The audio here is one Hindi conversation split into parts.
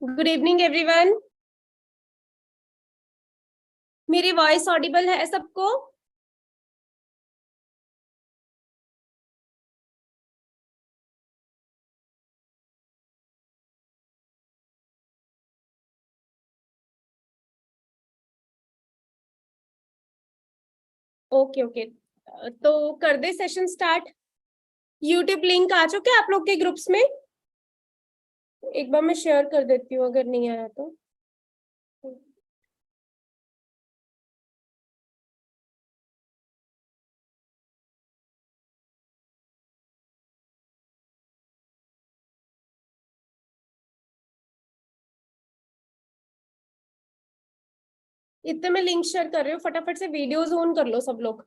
Good evening everyone. मेरी वॉइस ऑडिबल है सबको? ओके ओके, तो कर दे सेशन स्टार्ट। यूट्यूब लिंक आ चुके आप लोग के ग्रुप्स में? एक बार मैं शेयर कर देती हूँ अगर नहीं आया तो। इतने में लिंक शेयर कर रही हूँ, फटाफट से वीडियोस ऑन कर लो सब लोग।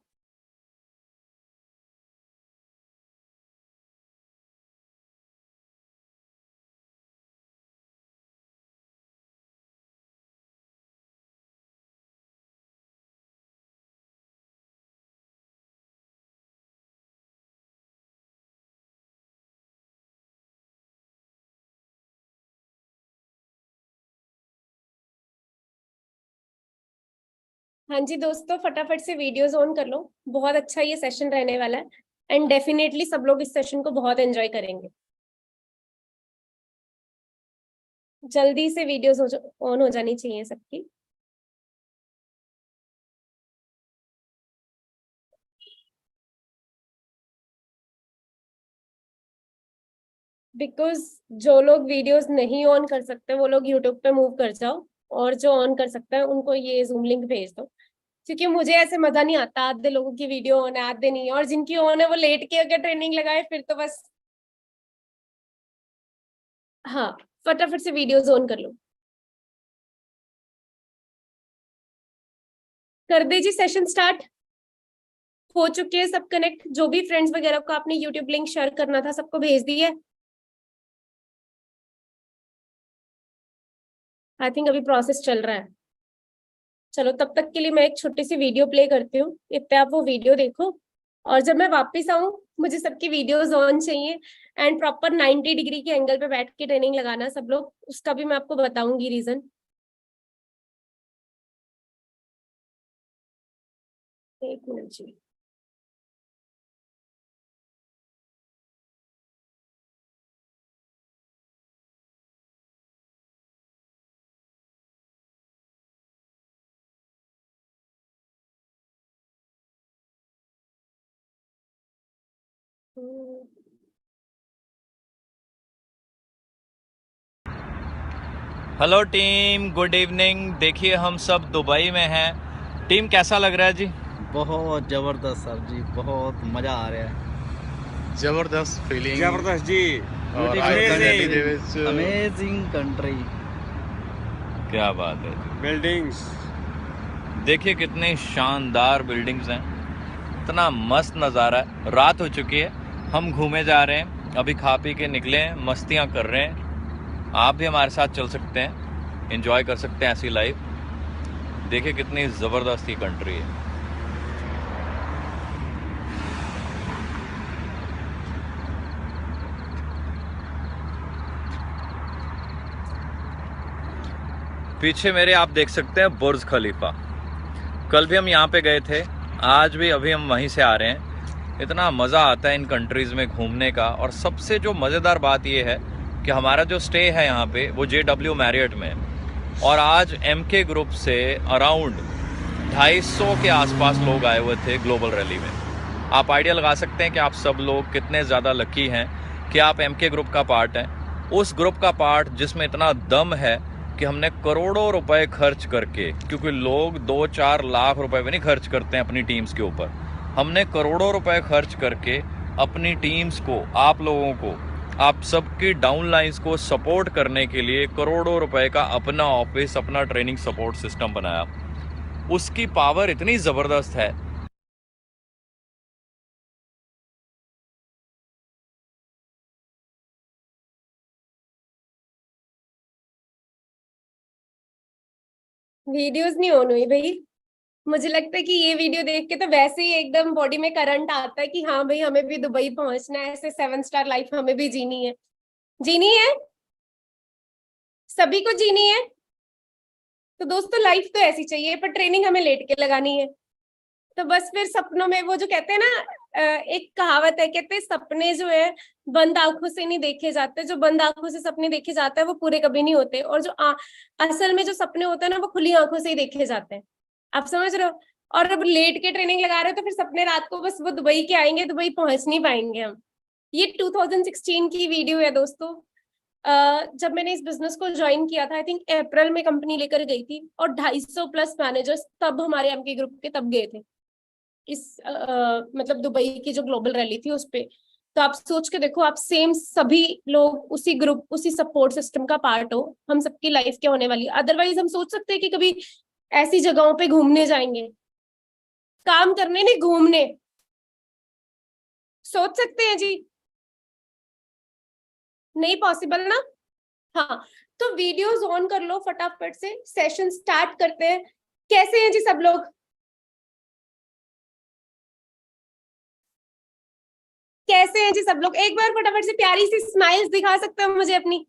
हाँ जी दोस्तों, फटाफट से वीडियोस ऑन कर लो। बहुत अच्छा ये सेशन रहने वाला है एंड डेफिनेटली सब लोग इस सेशन को बहुत एंजॉय करेंगे। जल्दी से वीडियोस ऑन हो जानी चाहिए सबकी। बिकॉज जो लोग वीडियोस नहीं ऑन कर सकते वो लोग यूट्यूब पे मूव कर जाओ, और जो ऑन कर सकते हैं उनको ये जूम लिंक भेज दो। क्योंकि मुझे ऐसे मजा नहीं आता, आधे लोगों की वीडियो ऑन है आधे नहीं, और जिनकी ऑन है वो लेट के अगर ट्रेनिंग लगाए फिर तो बस। हाँ, फटाफट से वीडियोस ऑन कर लो। कर दे जी सेशन स्टार्ट। हो चुके हैं सब कनेक्ट, जो भी फ्रेंड्स वगैरह को आपने यूट्यूब लिंक शेयर करना था सबको भेज दिया है। आई थिंक अभी प्रोसेस चल रहा है। चलो तब तक के लिए मैं एक छोटी सी वीडियो प्ले करती हूँ, इतने आप वो वीडियो देखो। और जब मैं वापस आऊँ मुझे सबकी वीडियोस ऑन चाहिए एंड प्रॉपर 90 डिग्री के एंगल पे बैठ के ट्रेनिंग लगाना सब लोग, उसका भी मैं आपको बताऊंगी रीजन। एक मिनट जी। Hello team, good evening. देखिए हम सब दुबई में हैं। टीम कैसा लग रहा है जी? बहुत जबरदस्त सर जी, बहुत मजा आ रहा है। जबरदस्त फीलिंग, जबरदस्त जी। और अमेजिंग कंट्री। क्या बात है जी। बिल्डिंग्स देखिए कितनी शानदार बिल्डिंग्स हैं, इतना मस्त नज़ारा है। रात हो चुकी है, हम घूमे जा रहे हैं, अभी खा पी के निकले हैं, मस्तियाँ कर रहे हैं। आप भी हमारे साथ चल सकते हैं, एंजॉय कर सकते हैं ऐसी लाइफ। देखिए कितनी ज़बरदस्त ये कंट्री है। पीछे मेरे आप देख सकते हैं बुर्ज खलीफा। कल भी हम यहाँ पे गए थे, आज भी अभी हम वहीं से आ रहे हैं। इतना मज़ा आता है इन कंट्रीज़ में घूमने का। और सबसे जो मज़ेदार बात ये है कि हमारा जो स्टे है यहाँ पे वो JW मैरियट में है। और आज MK ग्रुप से अराउंड 250 के आसपास लोग आए हुए थे ग्लोबल रैली में। आप आइडिया लगा सकते हैं कि आप सब लोग कितने ज़्यादा लकी हैं कि आप MK ग्रुप का पार्ट हैं। उस ग्रुप का पार्ट जिसमें इतना दम है कि हमने करोड़ों रुपए खर्च करके, क्योंकि लोग 2-4 लाख रुपए भी नहीं खर्च करते हैं अपनी टीम्स के ऊपर, हमने करोड़ों रुपए खर्च करके अपनी टीम्स को, आप लोगों को, आप सबकी डाउन लाइन्स को सपोर्ट करने के लिए करोड़ों रुपए का अपना ऑफिस, अपना ट्रेनिंग सपोर्ट सिस्टम बनाया। उसकी पावर इतनी ज़बरदस्त है। वीडियोस नहीं ऑन हुई भाई। मुझे लगता है कि ये वीडियो देख के तो वैसे ही एकदम बॉडी में करंट आता है कि हाँ भाई हमें भी दुबई पहुंचना है, ऐसे 7 स्टार लाइफ हमें भी जीनी है। जीनी है। सभी को जीनी है। तो दोस्तों लाइफ तो ऐसी चाहिए, पर ट्रेनिंग हमें लेट के लगानी है। तो बस फिर सपनों में वो जो कहते हैं ना, एक कहावत है, कहते हैं सपने जो है बंद आंखों से नहीं देखे जाते, जो बंद आंखों से सपने देखे जाते हैं वो पूरे कभी नहीं होते, और जो असल में जो सपने होते हैं ना वो खुली आंखों से ही देखे जाते हैं। आप समझ रहे हो? और अब लेट के ट्रेनिंग लगा रहे हो तो फिर सपने रात को बस वो दुबई के आएंगे, दुबई पहुंच नहीं पाएंगे हम। ये 2016 की वीडियो है दोस्तों। जब मैंने इस बिजनेस को ज्वाइन किया था, आई थिंक अप्रैल में कंपनी लेकर गई थी, और 250 प्लस मैनेजर्स तब हमारे एमके ग्रुप के तब गए थे इस मतलब दुबई की जो ग्लोबल रैली थी उस पे। तो आप सोच के देखो, आप सेम सभी लोग उसी ग्रुप उसी सपोर्ट सिस्टम का पार्ट हो, हम सबकी लाइफ क्या होने वाली है। अदरवाइज हम सोच सकते हैं कि कभी ऐसी जगहों पे घूमने जाएंगे, काम करने नहीं घूमने, सोच सकते हैं जी? नहीं पॉसिबल ना। हाँ, तो वीडियोस ऑन कर लो फटाफट से, सेशन स्टार्ट करते हैं। कैसे हैं जी सब लोग? कैसे हैं जी सब लोग? एक बार फटाफट से प्यारी सी स्माइल्स दिखा सकते हो मुझे अपनी?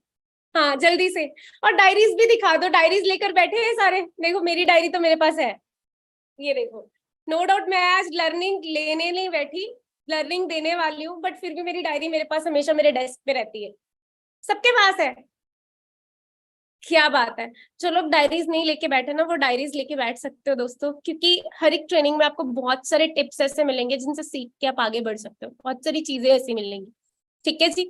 हाँ जल्दी से। और डायरीज भी दिखा दो, डायरीज लेकर बैठे हैं सारे? देखो मेरी डायरी तो मेरे पास है, ये देखो। नो डाउट मैं आज लर्निंग लेने नहीं बैठी, लर्निंग देने वाली हूँ, बट फिर भी मेरी डायरी मेरे पास हमेशा मेरे डेस्क पे रहती है। सबके पास है? क्या बात है। जो लोग डायरीज नहीं लेके बैठे ना, वो डायरीज लेके बैठ सकते हो दोस्तों, क्योंकि हर एक ट्रेनिंग में आपको बहुत सारे टिप्स ऐसे मिलेंगे जिनसे सीख के आप आगे बढ़ सकते हो, बहुत सारी चीजें ऐसी मिलेंगी। ठीक है जी?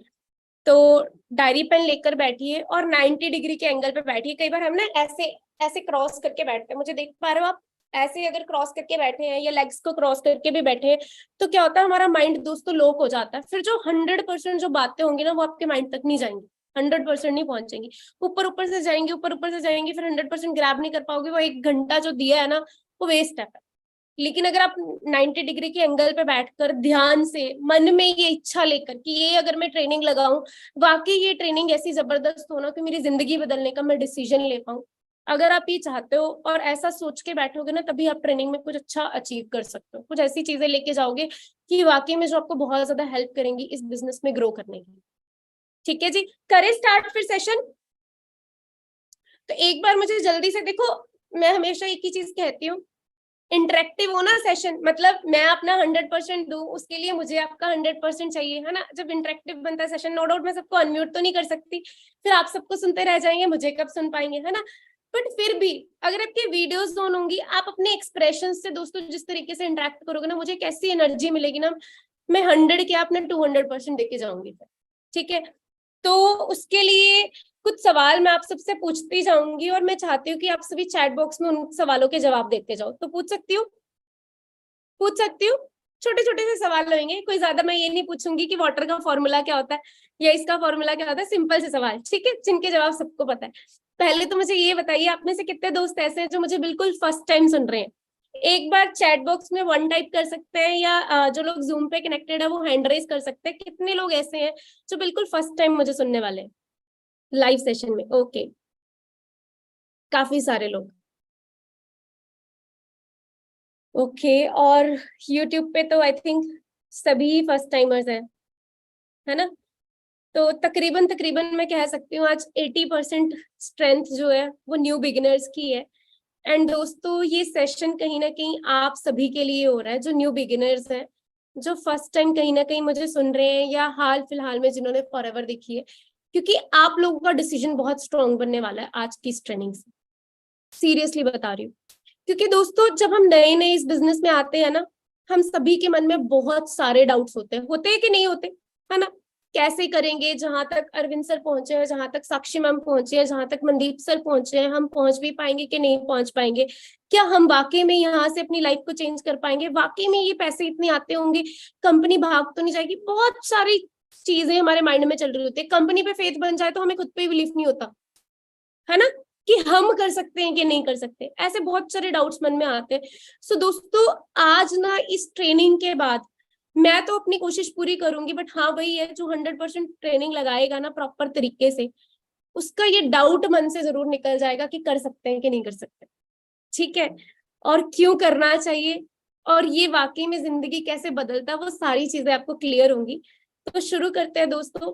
तो डायरी पेन लेकर बैठिए और 90 डिग्री के एंगल पे बैठिए। कई बार हम ना ऐसे ऐसे क्रॉस करके बैठते हैं, मुझे देख पा रहे हो आप? ऐसे अगर क्रॉस करके बैठे हैं या लेग्स को क्रॉस करके भी बैठे हैं, तो क्या होता है, हमारा माइंड दोस्तों लॉक हो जाता है। फिर जो 100% जो बातें होंगी ना, वो आपके माइंड तक नहीं जाएंगी, 100% नहीं पहुंचेंगी, ऊपर ऊपर से जाएंगी, ऊपर ऊपर से जाएंगी, फिर 100% ग्रैब नहीं कर पाओगे। वो 1 घंटा जो दिया है ना, वो वेस्ट है। लेकिन अगर आप 90 डिग्री के एंगल पे बैठकर ध्यान से मन में ये इच्छा लेकर कि ये अगर मैं ट्रेनिंग लगाऊं, वाकई ये ट्रेनिंग ऐसी जबरदस्त हो ना कि मेरी जिंदगी बदलने का मैं डिसीजन ले पाऊं, अगर आप ये चाहते हो और ऐसा सोच के बैठोगे ना, तभी आप ट्रेनिंग में कुछ अच्छा अचीव कर सकते हो। कुछ ऐसी चीजें लेके जाओगे कि वाकई में जो आपको बहुत ज्यादा हेल्प करेंगी इस बिजनेस में ग्रो करने की। ठीक है जी, करें स्टार्ट फिर सेशन। तो एक बार मुझे जल्दी से देखो, मैं हमेशा एक ही चीज कहती हूँ, इंटरेक्टिव हो ना सेशन, मतलब मैं अपना 100% दूं, उसके लिए मुझे आपका 100% चाहिए, है ना? जब इंटरेक्टिव बनता है सेशन, नो डाउट मैं सबको अनम्यूट तो नहीं कर सकती, फिर आप सबको सुनते रह जाएंगे, मुझे कब सुन पाएंगे, है ना? बट फिर भी अगर आपकी वीडियोस ऑन होंगी, आप अपने एक्सप्रेशन से दोस्तों जिस तरीके से इंटरेक्ट करोगे ना, मुझे कैसी एनर्जी मिलेगी ना, मैं 100 के अपने 200% देके जाऊंगी। ठीक है? तो उसके लिए कुछ सवाल मैं आप सबसे पूछती जाऊंगी, और मैं चाहती हूँ कि आप सभी चैट बॉक्स में उन सवालों के जवाब देते जाओ। तो पूछ सकती हूँ? पूछ सकती हूँ? छोटे छोटे से सवाल होंगे, कोई ज्यादा मैं ये नहीं पूछूंगी कि वाटर का फॉर्मूला क्या होता है या इसका फॉर्मूला क्या होता है, सिंपल से सवाल, ठीक है, जिनके जवाब सबको पता है। पहले तो मुझे ये बताइए, आप में से कितने दोस्त ऐसे हैं जो मुझे बिल्कुल फर्स्ट टाइम सुन रहे हैं? एक बार चैट बॉक्स में 1 टाइप कर सकते हैं, या जो लोग जूम पे कनेक्टेड है वो हैंड रेज कर सकते हैं। कितने लोग ऐसे हैं जो बिल्कुल फर्स्ट टाइम मुझे सुनने वाले हैं लाइव सेशन में? ओके, काफी सारे लोग। ओके, और यूट्यूब पे तो आई थिंक सभी फर्स्ट टाइमर्स हैं, है ना? तो तकरीबन तकरीबन मैं कह सकती हूँ आज 80% स्ट्रेंथ जो है वो न्यू बिगिनर्स की है। एंड दोस्तों ये सेशन कहीं ना कहीं आप सभी के लिए हो रहा है, जो न्यू बिगिनर्स हैं, जो फर्स्ट टाइम कहीं ना कहीं मुझे सुन रहे हैं, या हाल फिलहाल में जिन्होंने फॉरएवर देखी है, क्योंकि आप लोगों का डिसीजन बहुत स्ट्रॉन्ग बनने वाला है आज की इस ट्रेनिंग से। सीरियसली बता रही हूँ, क्योंकि दोस्तों जब हम नए नए इस बिजनेस में आते हैं ना, हम सभी के मन में बहुत सारे डाउट्स होते हैं कि नहीं होते, है ना? कैसे करेंगे? जहां तक अरविंद सर पहुंचे हैं, जहां तक साक्षी मैम पहुंचे हैं, जहां तक मनदीप सर पहुंचे हैं, हम पहुंच भी पाएंगे कि नहीं पहुंच पाएंगे? क्या हम वाकई में यहाँ से अपनी लाइफ को चेंज कर पाएंगे? वाकई में ये पैसे इतने आते होंगे? कंपनी भाग तो नहीं जाएगी? बहुत सारी चीजें हमारे माइंड में चल रही होती है। कंपनी पे फेथ बन जाए तो हमें खुद पे बिलीफ नहीं होता, है ना, कि हम कर सकते हैं कि नहीं कर सकते। ऐसे बहुत सारे डाउट्स मन में आते हैं। सो दोस्तों आज ना इस ट्रेनिंग के बाद मैं तो अपनी कोशिश पूरी करूंगी, बट हाँ वही है, जो 100% ट्रेनिंग लगाएगा ना प्रॉपर तरीके से, उसका ये डाउट मन से जरूर निकल जाएगा कि कर सकते हैं कि नहीं कर सकते। ठीक है? और क्यों करना चाहिए, और ये वाकई में जिंदगी कैसे बदलता है, वो सारी चीजें आपको क्लियर होंगी। तो शुरू करते हैं दोस्तों।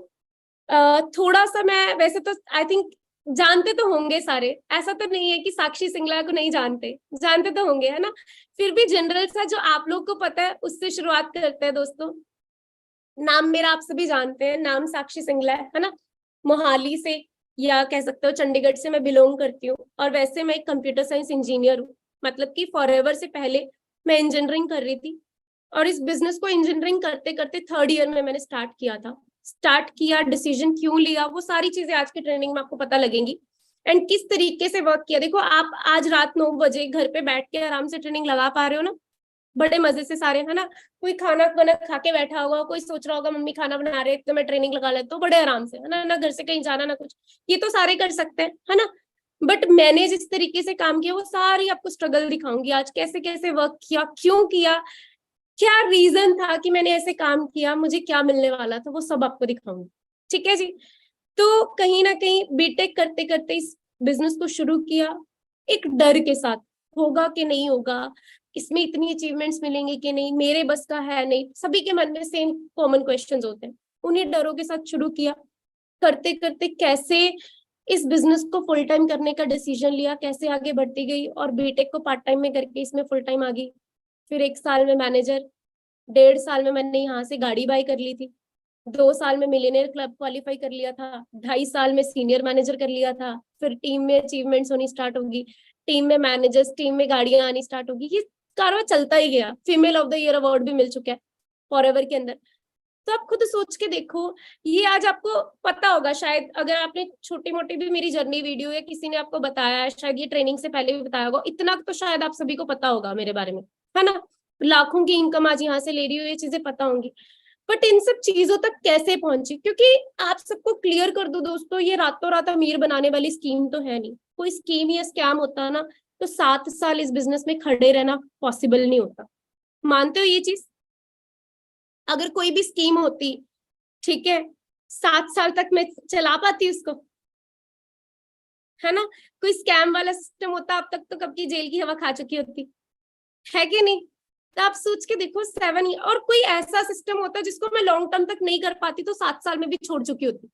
थोड़ा सा मैं वैसे तो आई थिंक जानते तो होंगे सारे, ऐसा तो नहीं है कि साक्षी सिंगला को नहीं जानते, जानते तो होंगे, है ना। फिर भी जनरल सा जो आप लोग को पता है उससे शुरुआत करते हैं दोस्तों। नाम मेरा आप सभी जानते हैं, नाम साक्षी सिंगला है ना। मोहाली से या कह सकते हो चंडीगढ़ से मैं बिलोंग करती हूँ, और वैसे मैं एक कंप्यूटर साइंस इंजीनियर हूँ। मतलब कि फॉरएवर से पहले मैं इंजीनियरिंग कर रही थी, और इस बिजनेस को इंजीनियरिंग करते करते 3rd ईयर में मैंने स्टार्ट किया था। स्टार्ट किया, डिसीजन क्यों लिया, वो सारी चीजें आज की ट्रेनिंग में आपको पता लगेंगी। एंड किस तरीके से वर्क किया। देखो आप आज रात 9 बजे घर पे बैठ के आराम से ट्रेनिंग लगा पा रहे हो ना, बड़े मजे से सारे, है ना। कोई खाना वाना खा के बैठा होगा, कोई सोच रहा होगा मम्मी खाना बना रहे तो मैं ट्रेनिंग लगा लेता हूँ, बड़े आराम से, है ना, ना घर से कहीं जाना ना कुछ, ये तो सारे कर सकते हैं, है ना। बट मैंने जिस तरीके से काम किया वो सारी आपको स्ट्रगल दिखाऊंगी आज, कैसे कैसे वर्क किया, क्यों किया, क्या रीजन था कि मैंने ऐसे काम किया, मुझे क्या मिलने वाला था, वो सब आपको दिखाऊंगी। ठीक है जी। तो कहीं ना कहीं बीटेक करते करते इस बिजनेस को शुरू किया, एक डर के साथ, होगा कि नहीं होगा, इसमें इतनी अचीवमेंट्स मिलेंगे कि नहीं, मेरे बस का है नहीं, सभी के मन में सेम कॉमन क्वेश्चंस होते हैं। उन्हीं डरों के साथ शुरू किया, करते करते कैसे इस बिजनेस को फुल टाइम करने का डिसीजन लिया, कैसे आगे बढ़ती गई, और बीटेक को पार्ट टाइम में करके इसमें फुल टाइम आ गई। फिर 1 साल में मैनेजर, 1.5 साल में मैंने यहाँ से गाड़ी बाय कर ली थी, 2 साल में मिलियनेयर क्लब क्वालिफाई कर लिया था, 2.5 साल में सीनियर मैनेजर कर लिया था। फिर टीम में अचीवमेंट्स होनी स्टार्ट होगी, टीम में मैनेजर्स, टीम में गाड़ियां आनी स्टार्ट होगी, ये कारवा चलता ही गया। Female of the year award भी मिल चुका है फॉरएवर के अंदर। तो आप खुद सोच के देखो, ये आज आपको पता होगा शायद, अगर आपने छोटी मोटी भी मेरी जर्नी वीडियो या किसी ने आपको बताया है, शायद ये ट्रेनिंग से पहले भी बताया होगा, इतना तो शायद आप सभी को पता होगा मेरे बारे में, है ना। लाखों की इनकम आज यहाँ से ले रही हूँ, ये चीजें पता होंगी। बट इन सब चीजों तक कैसे पहुंची, क्योंकि आप सबको क्लियर कर दो दोस्तों, ये रातों रात अमीर बनाने वाली स्कीम तो है नहीं। कोई स्कीम या स्कैम होता ना तो 7 साल इस बिजनेस में खड़े रहना पॉसिबल नहीं होता। मानते हो ये चीज? अगर कोई भी स्कीम होती, ठीक है, 7 साल तक मैं चला पाती उसको, है ना। कोई स्कैम वाला सिस्टम होता अब तक तो कब की जेल की हवा खा चुकी होती, है कि नहीं। तो आप सोच के देखो 7 ईयर, और कोई ऐसा सिस्टम होता जिसको मैं लॉन्ग टर्म तक नहीं कर पाती तो 7 साल में भी छोड़ चुकी होती,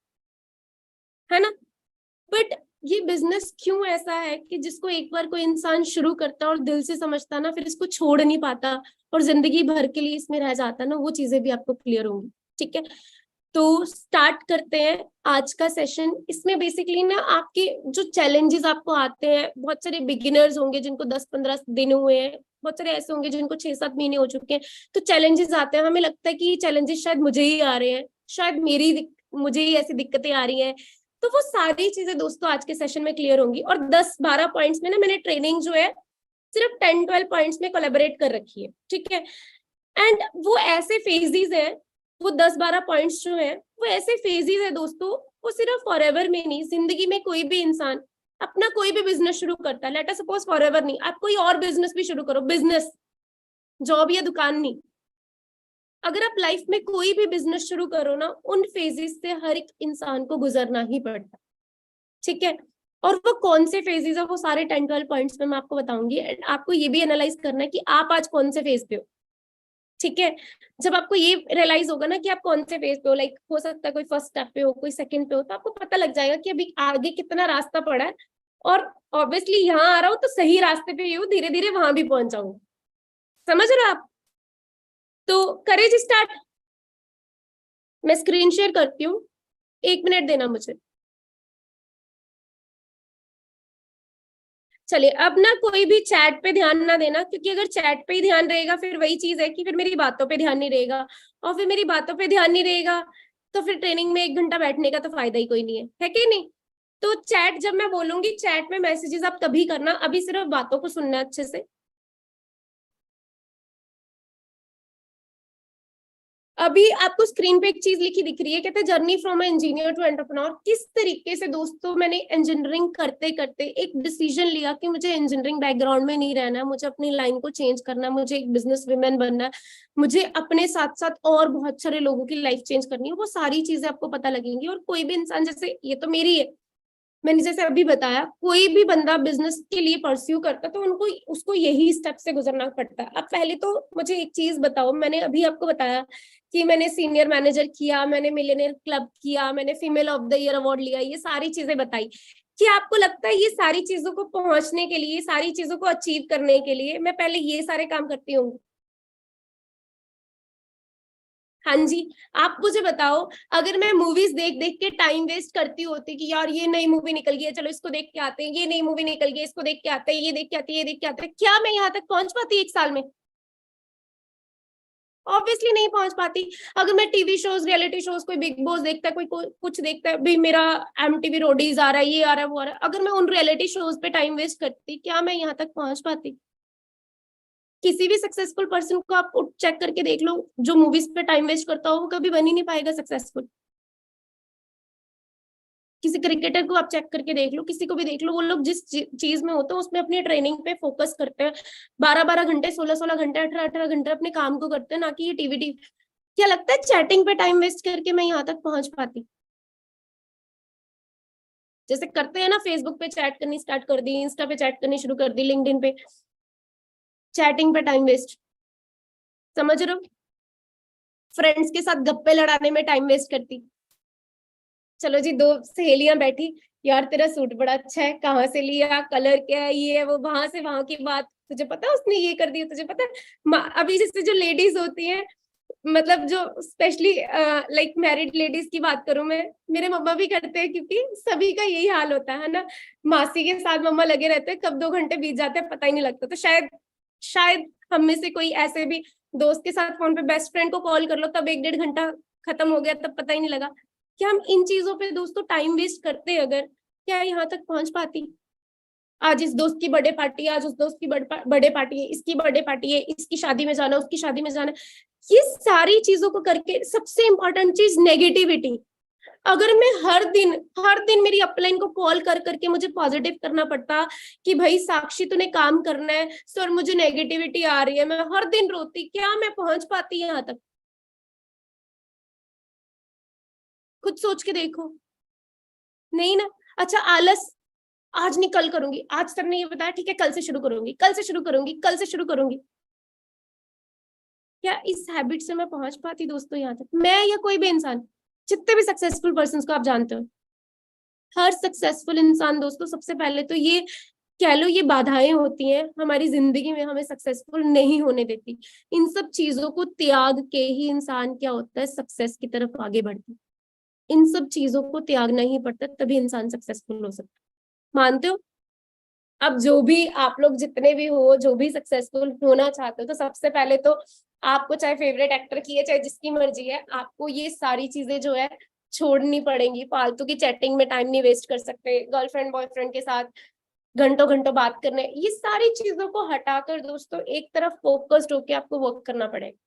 है ना। बट ये बिजनेस क्यों ऐसा है कि जिसको एक बार कोई इंसान शुरू करता और दिल से समझता ना, फिर इसको छोड़ नहीं पाता और जिंदगी भर के लिए इसमें रह जाता ना, वो चीजें भी आपको क्लियर होंगी। ठीक है, तो स्टार्ट करते हैं आज का सेशन। इसमें बेसिकली ना आपके जो चैलेंजेस आपको आते हैं, बहुत सारे बिगिनर्स होंगे जिनको 10-15 दिन हुए हैं, बहुत सारे ऐसे होंगे जिनको 6-7 महीने हो चुके हैं। तो चैलेंजेस आते हैं, हमें लगता है कि ये चैलेंजेस शायद मुझे ही आ रहे हैं, शायद मुझे ही ऐसी दिक्कतें आ रही हैं। तो वो सारी चीजें दोस्तों आज के सेशन में क्लियर होंगी। और 10-12 पॉइंट्स में ना मैंने ट्रेनिंग जो है सिर्फ 10-12 पॉइंट्स में कोलैबोरेट कर रखी है। ठीक है, एंड वो ऐसे फेजेस है, वो 10-12 पॉइंट्स जो है वो ऐसे फेजेस है दोस्तों, वो सिर्फ फॉरएवर में नहीं, जिंदगी में कोई भी इंसान अपना कोई भी बिजनेस शुरू करता है, लेट अस सपोज फॉरएवर नहीं, आप कोई और बिजनेस भी शुरू करो, बिजनेस, जॉब या दुकान नहीं, अगर आप लाइफ में कोई भी बिजनेस शुरू करो ना, उन फेजेस से हर एक इंसान को गुजरना ही पड़ता है। ठीक है, और वो कौन से फेजेस है वो सारे 10-12 पॉइंट्स में मैं आपको बताऊंगी। एंड आपको ये भी एनालाइज करना है कि आप आज कौन से फेज पे हो। ठीक है, जब आपको ये रियलाइज होगा ना कि आप कौन से फेज पे हो, लाइक हो सकता है कोई फर्स्ट स्टेप पे हो, कोई सेकंड पे हो, तो आपको पता लग जाएगा कि अभी आगे कितना रास्ता पड़ा है, और ऑब्वियसली यहाँ आ रहा हूँ तो सही रास्ते पे ही हूँ, धीरे धीरे वहां भी पहुंच जाऊंगी। समझ रहे हो आप? तो करें जी स्टार्ट। मैं स्क्रीन शेयर करती हूँ, 1 मिनट देना मुझे। चलिए, अब ना कोई भी चैट पे ध्यान ना देना, क्योंकि अगर चैट पे ही ध्यान रहेगा फिर वही चीज है कि फिर मेरी बातों पे ध्यान नहीं रहेगा, और फिर मेरी बातों पे ध्यान नहीं रहेगा तो फिर ट्रेनिंग में 1 घंटा बैठने का तो फायदा ही कोई नहीं है कि नहीं। तो चैट जब मैं बोलूंगी, चैट में मैसेजेस आप तभी करना, अभी सिर्फ बातों को सुनना अच्छे से। अभी आपको स्क्रीन पे एक चीज लिखी दिख रही है, कहते हैं journey from engineer to entrepreneur. किस तरीके से दोस्तों मैंने इंजीनियरिंग करते करते एक डिसीजन लिया कि मुझे इंजीनियरिंग बैकग्राउंड में नहीं रहना है, मुझे अपनी लाइन को चेंज करना है, मुझे एक बिजनेस वुमेन बनना है, मुझे अपने साथ साथ और बहुत सारे लोगों की लाइफ चेंज करनी है। वो सारी चीजें आपको पता लगेंगी। और कोई भी इंसान, जैसे ये तो मेरी है, मैंने जैसे अभी बताया, कोई भी बंदा बिजनेस के लिए परस्यू करता तो उनको उसको यही स्टेप से गुजरना पड़ता है। अब पहले तो मुझे एक चीज बताओ, मैंने अभी आपको बताया कि मैंने सीनियर मैनेजर किया, मैंने मिलियनेयर क्लब किया, मैंने female of the year award लिया, ये सारी चीजें बताई। कि आपको लगता है ये सारी चीजों को पहुंचने के लिए, सारी चीजों को अचीव करने के लिए मैं पहले ये सारे काम करती हूँ? हाँ जी। आप मुझे बताओ, अगर मैं मूवीज देख देख के टाइम वेस्ट करती होती कि यार ये नई मूवी निकल गई है, चलो इसको देख के आते हैं, ये नई मूवी निकल गई है, इसको देख के आते हैं, ये देख के आते हैं, ये देख के आते हैं, क्या मैं यहाँ तक पहुंच पाती एक साल में? ऑब्वियसली नहीं पहुंच पाती। अगर मैं टीवी शोज, रियलिटी शोज, कोई बिग बॉस देखता है, कोई कुछ देखता है, भाई मेरा एमटीवी रोडीज आ रहा है, ये आ रहा है, वो आ रहा है, अगर मैं उन रियलिटी शोज पे टाइम वेस्ट करती, क्या मैं यहाँ तक पहुंच पाती? किसी भी सक्सेसफुल पर्सन को आप चेक करके देख लो, जो मूवीज पे टाइम वेस्ट करता हो वो कभी बन ही नहीं पाएगा सक्सेसफुल। किसी क्रिकेटर को आप चेक करके देख लो, किसी को भी देख लो, वो लोग जिस चीज में होते हैं उसमें अपनी ट्रेनिंग पे फोकस करते हैं, 12-12 घंटे, 16-16 घंटे, 18-18 घंटे अपने काम को करते हैं, ना कि ये टीवी। क्या लगता है चैटिंग पे टाइम वेस्ट करके मैं यहाँ तक पहुंच पाती? जैसे करते हैं ना, फेसबुक पे चैट करनी स्टार्ट कर दी, इंस्टा पे चैट करनी शुरू कर दी, लिंक्डइन पे, चैटिंग पे टाइम वेस्ट, समझ रहे हो? फ्रेंड्स के साथ गप्पे लड़ाने में टाइम वेस्ट करती। चलो जी, दो सहेलियां बैठी, यार तेरा सूट बड़ा अच्छा है, कहाँ से लिया, कलर क्या है, ये है वो, वहां से वहां की बात, तुझे पता है उसने ये कर दिया, तुझे पता है? अभी जैसे जो लेडीज होती हैं, मतलब जो स्पेशली लाइक मैरिड लेडीज की बात करूं मैं, मेरे मम्मा भी करते हैं, क्योंकि सभी का यही हाल होता है ना, मासी के साथ मम्मा लगे रहते हैं, कब 2 घंटे बीत जाते हैं पता ही नहीं लगता। तो शायद हम में से कोई ऐसे भी दोस्त के साथ फोन पे बेस्ट फ्रेंड को कॉल कर लो, तब 1-1.5 घंटा खत्म हो गया, तब पता ही नहीं लगा। क्या हम इन चीजों पे दोस्तों टाइम वेस्ट करते अगर, क्या यहाँ तक पहुंच पाती? आज इस दोस्त की बर्थडे पार्टी है, आज उस दोस्त की बर्थडे पार्टी है, इसकी बर्थडे पार्टी है, इसकी शादी में जाना, उसकी शादी में जाना, ये सारी चीजों को करके सबसे इंपॉर्टेंट चीज नेगेटिविटी। अगर मैं हर दिन मेरी अपलाइन को कॉल कर करके मुझे पॉजिटिव करना पड़ता कि भाई साक्षी तूने काम करना है, सर मुझे नेगेटिविटी आ रही है, मैं हर दिन रोती, क्या मैं पहुंच पाती यहाँ तक? खुद सोच के देखो, नहीं ना। अच्छा, आलस, आज नहीं कल करूंगी, आज सर ने ये बताया, ठीक है कल से शुरू करूंगी, कल से शुरू करूंगी, कल से शुरू करूंगी, क्या इस हैबिट से मैं पहुंच पाती दोस्तों यहाँ तक? मैं या कोई भी इंसान, जितने भी सक्सेसफुल पर्सन को आप जानते हो, हर सक्सेसफुल इंसान दोस्तों सबसे पहले तो ये कह लो, ये बाधाएं होती हैं हमारी जिंदगी में, हमें सक्सेसफुल नहीं होने देती। इन सब चीजों को त्याग के ही इंसान क्या होता है, सक्सेस की तरफ आगे बढ़ता है। इन सब चीजों को त्यागना ही पड़ता है, तभी इंसान सक्सेसफुल हो सकता है। मानते हो? अब जो भी आप लोग जितने भी हो, जो भी सक्सेसफुल होना चाहते हो, तो सबसे पहले तो आपको, चाहे फेवरेट एक्टर की है, चाहे जिसकी मर्जी है, आपको ये सारी चीजें जो है छोड़नी पड़ेंगी। फालतू की चैटिंग में टाइम नहीं वेस्ट कर सकते, गर्लफ्रेंड बॉयफ्रेंड के साथ घंटों घंटों बात करने, ये सारी चीजों को हटाकर दोस्तों एक तरफ फोकस्ड होके आपको वर्क करना पड़ेगा,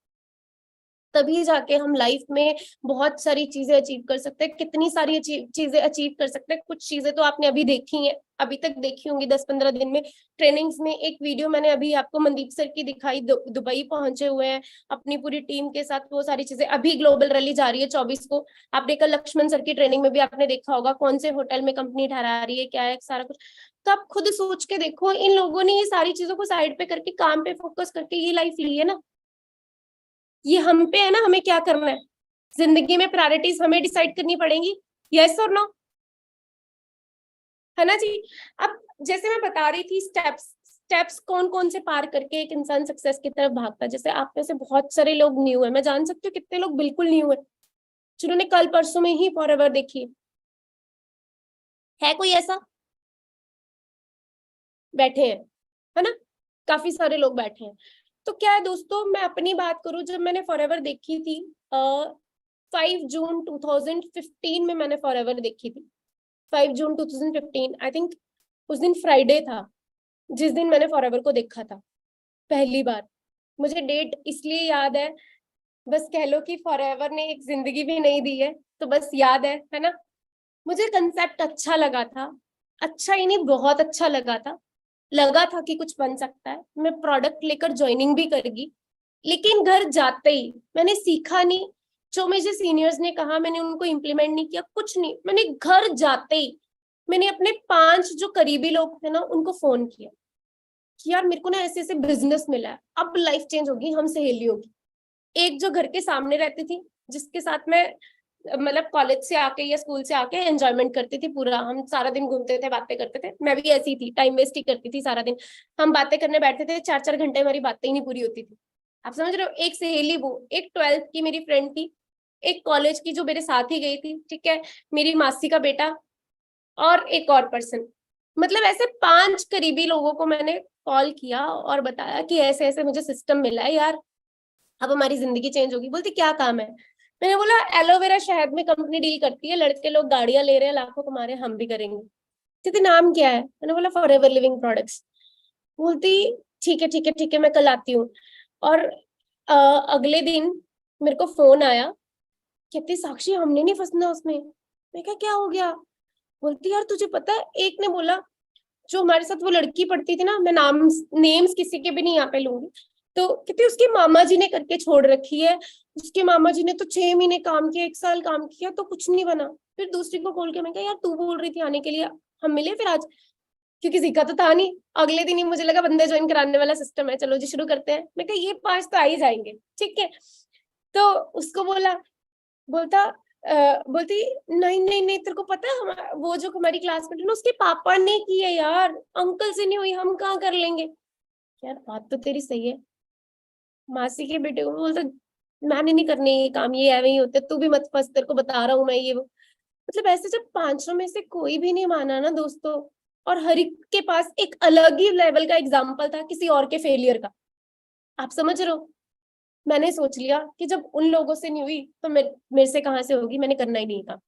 तभी जाके हम लाइफ में बहुत सारी चीजें अचीव कर सकते हैं। कितनी सारी चीजें अचीव कर सकते हैं, कुछ चीजें तो आपने अभी देखी हैं, अभी तक देखी होंगी 10-15 दिन में ट्रेनिंग्स में। एक वीडियो मैंने अभी आपको मनदीप सर की दिखाई, दुबई पहुंचे हुए हैं अपनी पूरी टीम के साथ, वो सारी चीजें। अभी ग्लोबल रैली जा रही है 24 को, आपने कल लक्ष्मण सर की ट्रेनिंग में भी आपने देखा होगा, कौन से होटल में कंपनी ठहरा रही है, क्या है सारा कुछ। तो आप खुद सोच के देखो, इन लोगों ने ये सारी चीजों को साइड पे करके काम पे फोकस करके ये लाइफ ली है ना। ये हम पे है ना, हमें क्या करना है जिंदगी में, प्रायोरिटीज हमें डिसाइड करनी पड़ेंगी, यस और नो, है ना जी। अब जैसे मैं बता रही थी, स्टेप्स कौन कौन से पार करके एक इंसान सक्सेस की तरफ भागता है। जैसे आप में से बहुत सारे लोग न्यू है, मैं जान सकती हूँ कितने लोग बिल्कुल न्यू है, जिन्होंने कल परसों में ही फॉरएवर देखी है। कोई ऐसा? बैठे हैं, है ना, काफी सारे लोग बैठे हैं। तो क्या है दोस्तों, मैं अपनी बात करूं, जब मैंने फॉरएवर देखी थी 5 जून 2015 में मैंने फॉरएवर देखी थी। 5 जून 2015, आई थिंक उस दिन फ्राइडे था जिस दिन मैंने फॉरएवर को देखा था पहली बार। मुझे डेट इसलिए याद है, बस कह लो कि फॉरएवर ने एक जिंदगी भी नहीं दी है, तो बस याद है ना। मुझे कंसेप्ट अच्छा लगा था, अच्छा ही नहीं बहुत अच्छा लगा था कि कुछ बन सकता है। मैं प्रोडक्ट लेकर ज्वाइनिंग भी करेगी, लेकिन घर जाते ही मैंने सीखा नहीं, जो मुझे सीनियर्स ने कहा मैंने उनको इम्प्लीमेंट नहीं किया, कुछ नहीं। मैंने घर जाते ही मैंने अपने 5 जो करीबी लोग थे ना उनको फोन किया कि यार मेरे को ना ऐसे ऐसे बिजनेस मिला है, अब लाइफ चेंज होगी, हम सहेली होगी। एक जो घर के सामने रहती थी, जिसके साथ मैं मतलब कॉलेज से आके या स्कूल से आके एंजॉयमेंट करती थी पूरा। हम सारा दिन घूमते थे, बातें करते थे। मैं भी ऐसी थी, टाइम वेस्ट ही करती थी सारा दिन। हम बातें करने बैठते थे, 4-4 घंटे हमारी बातें ही नहीं पूरी होती थी। आप समझ रहे हो? एक सहेली, वो एक 12th की मेरी फ्रेंड थी, एक कॉलेज की जो मेरे साथ ही गई थी, ठीक है, मेरी मासी का बेटा, और एक और पर्सन। मतलब ऐसे 5 करीबी लोगों को मैंने कॉल किया और बताया कि ऐसे ऐसे मुझे सिस्टम मिला है यार, अब हमारी जिंदगी चेंज होगी। बोलती क्या काम है? मैंने बोला एलोवेरा शहद में कंपनी डील करती है, लड़के लोग गाड़ियां ले रहे हैं, लाखों कमा रहे हैं, हम भी करेंगे। कहती नाम क्या है? मैंने बोला फॉरएवर लिविंग प्रोडक्ट्स। बोलती ठीक है ठीक है ठीक है, मैं कल आती हूँ। और अगले दिन मेरे को फोन आया, कहती साक्षी हमने नहीं फंसना उसमें। मैं कहा क्या हो गया? बोलती यार तुझे पता है, एक ने बोला, जो हमारे साथ वो लड़की पढ़ती थी ना, मैं नाम नेम्स किसी के भी नहीं यहाँ पे लूंगी, तो कहती उसके मामा जी ने करके छोड़ रखी है। उसके मामा जी ने तो 6 महीने काम किया, 1 साल काम किया तो कुछ नहीं बना। फिर दूसरी को बोल के मैं कहा यार तू बोल रही थी आने के लिए, हम मिले फिर आज, क्योंकि सीखा तो था नहीं। अगले दिन ही मुझे लगा बंदे ज्वाइन कराने वाला सिस्टम है, चलो जी शुरू करते हैं। मैं कहा ये 5 तो आ ही जाएंगे, ठीक है। तो उसको बोला, बोलता बोलती नहीं नहीं नहीं, तेरे को पता है वो जो हमारी क्लासमेट है ना, उसके पापा ने की है यार, अंकल से नहीं हुई, हम कहाँ कर लेंगे। यार बात तो तेरी सही है। मासी के बेटे को बोलता मैंने नहीं करने ये काम, ये ऐवे ही होते, तू भी मत फंस, तेरे को बता रहा हूँ मैं ये वो। मतलब ऐसे जब 5 में से कोई भी नहीं माना ना दोस्तों, और हर एक के पास एक अलग ही लेवल का एग्जाम्पल था किसी और के फेलियर का। आप समझ रहे हो? मैंने सोच लिया कि जब उन लोगों से नहीं हुई तो मेरे से कहां से होगी, मैंने करना ही नहीं था।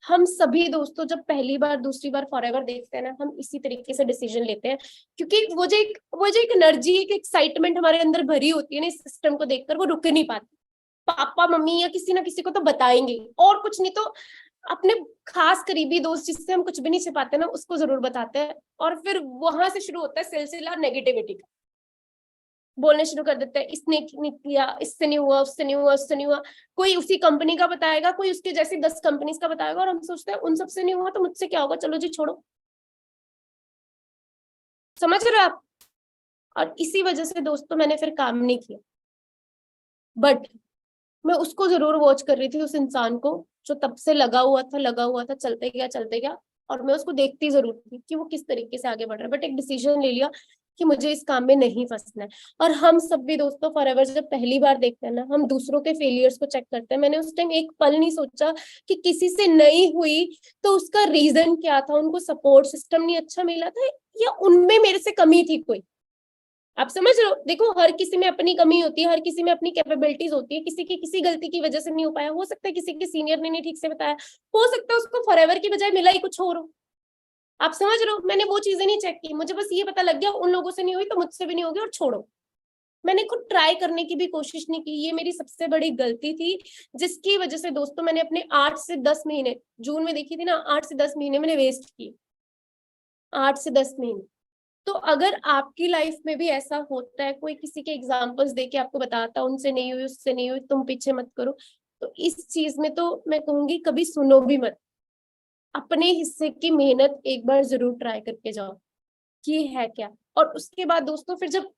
हम सभी दोस्तों जब पहली बार दूसरी बार फॉरएवर देखते हैं ना, हम इसी तरीके से डिसीजन लेते हैं, क्योंकि वो जो एक एनर्जी, एक एक्साइटमेंट हमारे अंदर भरी होती है ना इस सिस्टम को देखकर, वो रुक नहीं पाती। पापा मम्मी या किसी ना किसी को तो बताएंगे, और कुछ नहीं तो अपने खास करीबी दोस्त जिससे हम कुछ भी नहीं छिपाते ना, उसको जरूर बताते हैं। और फिर वहां से शुरू होता है सिलसिला नेगेटिविटी का। बोलने शुरू कर देते हैं इसने नहीं किया, इससे नहीं हुआ, उससे नहीं हुआ, उससे नहीं हुआ। कोई उसी कंपनी का बताएगा, कोई उसके जैसी 10 कंपनीज का बताएगा, और हम सोचते हैं उन सबसे नहीं हुआ तो मुझसे क्या होगा, चलो जी छोड़ो। समझ रहे हो आप? और इसी वजह से दोस्तों मैंने फिर काम नहीं किया। बट मैं उसको जरूर वॉच कर रही थी, उस इंसान को जो तब से लगा हुआ था, चलते गया चलते गया। और मैं उसको देखती जरूर थी कि वो किस तरीके से आगे बढ़ रहा है। बट एक डिसीजन ले लिया कि मुझे इस काम में नहीं फंसना है। और हम सब भी दोस्तों फॉरएवर जब पहली बार देखते हैं ना, हम दूसरों के फेलियर्स को चेक करते हैं। मैंने उस टाइम एक पल नहीं सोचा कि किसी से नहीं हुई तो उसका रीजन क्या था, उनको सपोर्ट सिस्टम नहीं अच्छा मिला था, या उनमें मेरे से कमी थी कोई। आप समझ रहे हो? देखो हर किसी में अपनी कमी होती है, हर किसी में अपनी कैपेबिलिटीज होती है। किसी की किसी गलती की वजह से नहीं हो पाया, हो सकता है किसी के सीनियर ने नहीं ठीक से बताया, हो सकता है उसको फॉरएवर की बजाय मिला ही कुछ और हो। आप समझ रहे हो? मैंने वो चीजें नहीं चेक की, मुझे बस ये पता लग गया उन लोगों से नहीं हुई तो मुझसे भी नहीं होगी, और छोड़ो। मैंने खुद ट्राई करने की भी कोशिश नहीं की। ये मेरी सबसे बड़ी गलती थी, जिसकी वजह से दोस्तों मैंने अपने 8 से 10 महीने, जून में देखी थी ना, 8 से 10 महीने मैंने वेस्ट किए। 8 से 10 महीने। तो अगर आपकी लाइफ में भी ऐसा होता है, कोई किसी के एग्जाम्पल्स देके आपको बताता उनसे नहीं हुई, उससे नहीं हुई, तुम पीछे मत करो, तो इस चीज में तो मैं कहूंगी कभी सुनो भी मत। अपने हिस्से की मेहनत एक बार जरूर ट्राई करके जाओ कि है क्या। और उसके बाद दोस्तों फिर जब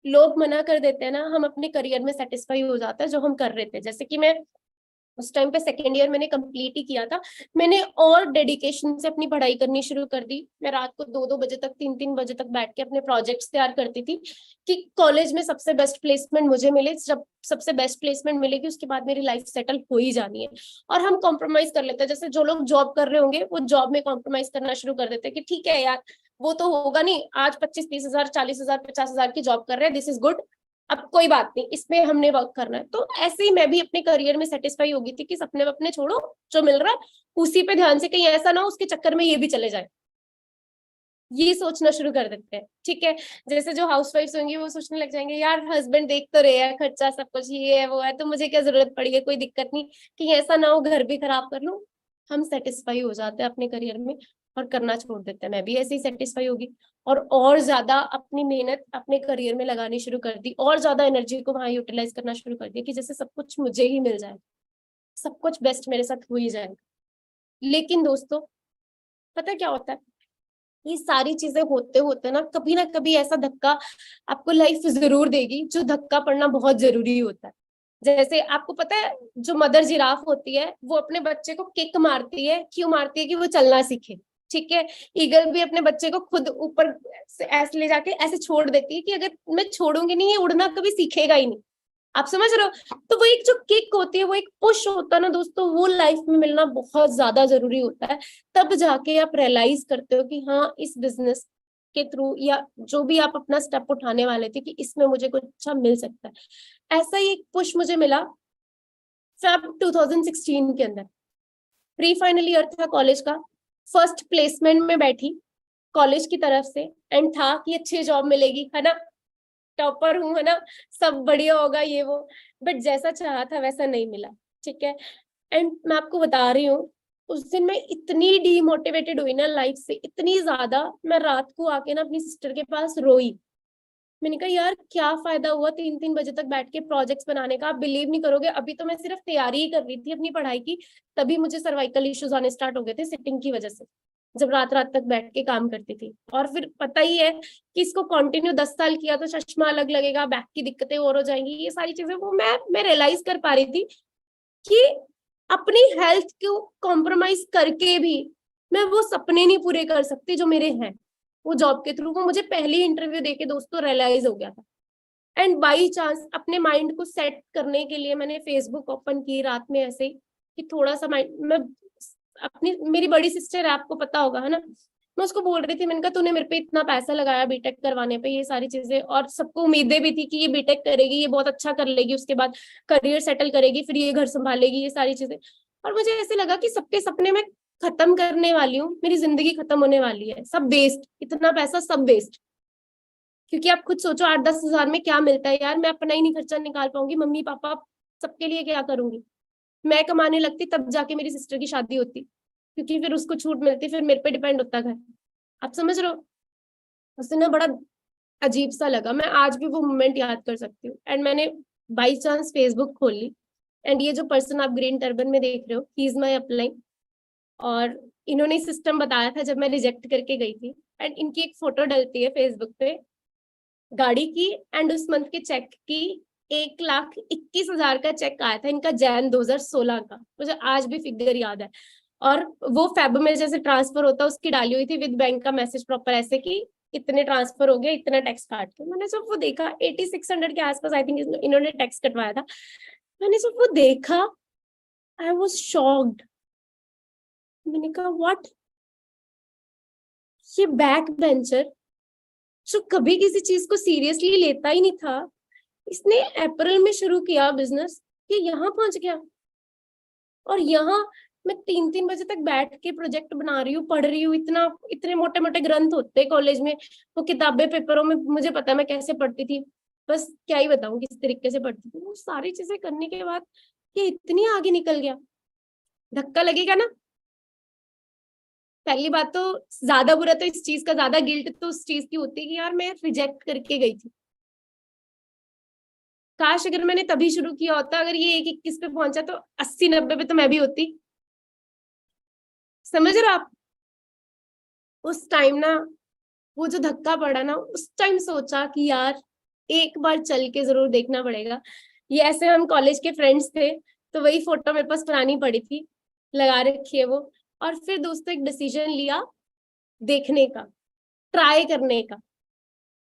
लोग मना कर देते हैं ना, हम अपने करियर में सेटिस्फाई हो जाता है जो हम कर रहे थे। जैसे कि मैं उस टाइम पे सेकेंड ईयर मैंने कंप्लीट ही किया था, मैंने और डेडिकेशन से अपनी पढ़ाई करनी शुरू कर दी। मैं रात को 2-2 बजे तक, 3-3 बजे तक बैठ के अपने प्रोजेक्ट्स तैयार करती थी कि कॉलेज में सबसे बेस्ट प्लेसमेंट मुझे मिले। जब सबसे बेस्ट प्लेसमेंट मिलेगी उसके बाद मेरी लाइफ सेटल हो ही जानी है। और हम कॉम्प्रोमाइज कर लेते हैं, जैसे जो लोग जॉब कर रहे होंगे वो जॉब में कॉम्प्रोमाइज करना शुरू कर देते हैं कि ठीक है यार वो तो होगा नहीं, आज 25-30 हजार, 40 हजार, 50 हजार की जॉब कर रहे हैं, दिस इज गुड, अब कोई बात नहीं, इसमें हमने वर्क करना है। तो ऐसे ही मैं भी अपने करियर में सेटिस्फाई होगी थी कि सपने अपने छोड़ो, जो मिल रहा है उसी पे ध्यान से, कहीं ऐसा ना हो उसके चक्कर में ये भी चले जाए। ये सोचना शुरू कर देते हैं, ठीक है। जैसे जो हाउसवाइफ्स होंगी वो सोचने लग जाएंगे यार हस्बैंड देख तो रहे हैं खर्चा सब कुछ, ये है वो है, तो मुझे क्या जरूरत पड़ी है, कोई दिक्कत नहीं, कि ऐसा ना हो घर भी खराब कर लूं। हम सेटिस्फाई हो जाते हैं अपने करियर में और करना छोड़ देते हैं। मैं भी ऐसे ही सेटिस्फाई होगी और ज्यादा अपनी मेहनत अपने करियर में लगानी शुरू कर दी, और ज्यादा एनर्जी को वहां यूटिलाइज करना शुरू कर दिया कि जैसे सब कुछ मुझे ही मिल जाए, सब कुछ बेस्ट मेरे साथ हो ही जाएगा। लेकिन दोस्तों पता क्या होता है, ये सारी चीजें होते होते ना कभी ऐसा धक्का आपको लाइफ जरूर देगी, जो धक्का पड़ना बहुत जरूरी होता है। जैसे आपको पता है जो मदर जिराफ होती है वो अपने बच्चे को किक मारती है, क्यों मारती है? कि वो चलना सीखे। ठीक है, ईगल भी अपने बच्चे को खुद ऊपर से ऐसे ले जाके ऐसे छोड़ देती है कि अगर मैं छोड़ूंगी नहीं ये उड़ना कभी सीखेगा ही नहीं। आप समझ रहे हो? तो वो एक जो किक होती है, वो एक पुश होता है ना दोस्तों, वो लाइफ में मिलना बहुत ज्यादा जरूरी होता है। तब जाके आप रियलाइज करते हो कि हाँ, इस बिजनेस के थ्रू या जो भी आप अपना स्टेप उठाने वाले थे कि इसमें मुझे कुछ अच्छा मिल सकता है। ऐसा ही एक पुश मुझे मिला फेब 2016 के अंदर। प्री फाइनल ईयर था कॉलेज का, फर्स्ट प्लेसमेंट में बैठी कॉलेज की तरफ से, एंड था कि अच्छी जॉब मिलेगी, है ना, टॉपर हूँ, है ना, सब बढ़िया होगा ये वो। बट जैसा चाहा था वैसा नहीं मिला। ठीक है, एंड मैं आपको बता रही हूँ, उस दिन मैं इतनी डीमोटिवेटेड हुई ना लाइफ से, इतनी ज्यादा, मैं रात को आके ना अपनी सिस्टर के पास रोई। मैंने कहा यार क्या फायदा हुआ 3-3 बजे तक बैठ के प्रोजेक्ट्स बनाने का। आप बिलीव नहीं करोगे, अभी तो मैं सिर्फ तैयारी ही कर रही थी अपनी पढ़ाई की, तभी मुझे सर्वाइकल इश्यूज आने स्टार्ट हो गए थे सिटिंग की वजह से, जब रात रात तक बैठ के काम करती थी। और फिर पता ही है कि इसको कंटिन्यू 10 साल किया तो चश्मा अलग लगेगा, बैक की दिक्कतें और हो जाएंगी, ये सारी चीजें वो मैं रियलाइज कर पा रही थी कि अपनी हेल्थ को कॉम्प्रोमाइज करके भी मैं वो सपने नहीं पूरे कर सकती जो मेरे हैं वो जॉब के थ्रू। वो मुझे पहली इंटरव्यू देके दोस्तों रियलाइज हो गया था। एंड बाई चांस अपने माइंड को सेट करने के लिए मैंने फेसबुक ओपन की रात में ऐसे कि थोड़ा सा माइंड, मैं अपनी, मेरी बड़ी सिस्टर है आपको पता होगा, है ना, मैं उसको बोल रही थी, मैंने कहा तूने मेरे पे इतना पैसा लगाया बीटेक करवाने पे, ये सारी चीजें, और सबको उम्मीदें भी थी कि ये बीटेक करेगी, ये बहुत अच्छा कर लेगी, उसके बाद करियर सेटल करेगी, फिर ये घर संभालेगी, ये सारी चीजें। और मुझे ऐसे लगा कि सबके सपने में खत्म करने वाली हूँ, मेरी जिंदगी खत्म होने वाली है, सब वेस्ट, इतना पैसा सब वेस्ट। क्योंकि आप खुद सोचो 8-10 हजार में क्या मिलता है यार, मैं अपना ही नहीं खर्चा निकाल पाऊंगी, मम्मी पापा सबके लिए क्या करूंगी। मैं कमाने लगती तब जाके मेरी सिस्टर की शादी होती, क्योंकि फिर उसको छूट मिलती, फिर मेरे पे डिपेंड होता घर। आप समझ रहे हो? उससे ना बड़ा अजीब सा लगा, मैं आज भी वो मोमेंट याद कर सकती हूँ। एंड मैंने बाई चांस फेसबुक खोल ली, एंड ये जो पर्सन आप ग्रीन टर्बन में देख रहे हो, ही इज माई अपलाइन। और इन्होंने सिस्टम बताया था जब मैं रिजेक्ट करके गई थी। एंड इनकी एक फोटो डलती है फेसबुक पे गाड़ी की, एंड उस मंथ के चेक की 1,21,000 का चेक आया था इनका जैन 2016 का, मुझे आज भी फिगर याद है। और वो फेब में जैसे ट्रांसफर होता है उसकी डाली हुई थी विद बैंक का मैसेज प्रॉपर ऐसे कि इतने ट्रांसफर हो गया, इतना टैक्स काट के। मैंने जब वो देखा 8600 के आसपास आई थिंक इन्होंने टैक्स कटवाया था। मैंने जब वो देखा आई वाज शॉक्ड। मैंने कहा व्हाट, ये बैक बेंचर जो कभी किसी चीज को सीरियसली लेता ही नहीं था, इसने अप्रैल में शुरू किया बिजनेस, ये यहाँ पहुंच गया। और यहाँ मैं 3-3 बजे तक बैठ के प्रोजेक्ट बना रही हूँ, पढ़ रही हूँ, इतना इतने मोटे मोटे ग्रंथ होते हैं कॉलेज में, वो किताबें पेपरों में मुझे पता है मैं कैसे पढ़ती थी, बस क्या ही बताऊं किस तरीके से पढ़ती थी। वो सारी चीजें करने के बाद ये इतनी आगे निकल गया, धक्का लगेगा ना। पहली बात तो ज्यादा बुरा तो इस चीज का, ज्यादा गिल्ट तो उस चीज की होती है कि यार मैं रिजेक्ट करके गई थी। काश अगर मैंने तभी शुरू किया होता, अगर ये 1-21 पे पहुंचा तो 80-90 पे तो मैं भी होती। समझ रहे हो आप? उस टाइम ना वो जो धक्का पड़ा ना, उस टाइम सोचा कि यार एक बार चल के जरूर देखना पड़ेगा। ये ऐसे हम कॉलेज के फ्रेंड्स थे, तो वही फोटो मेरे पास पुरानी पड़ी थी, लगा रखी है वो। और फिर दोस्तों एक डिसीजन लिया देखने का, ट्राई करने का,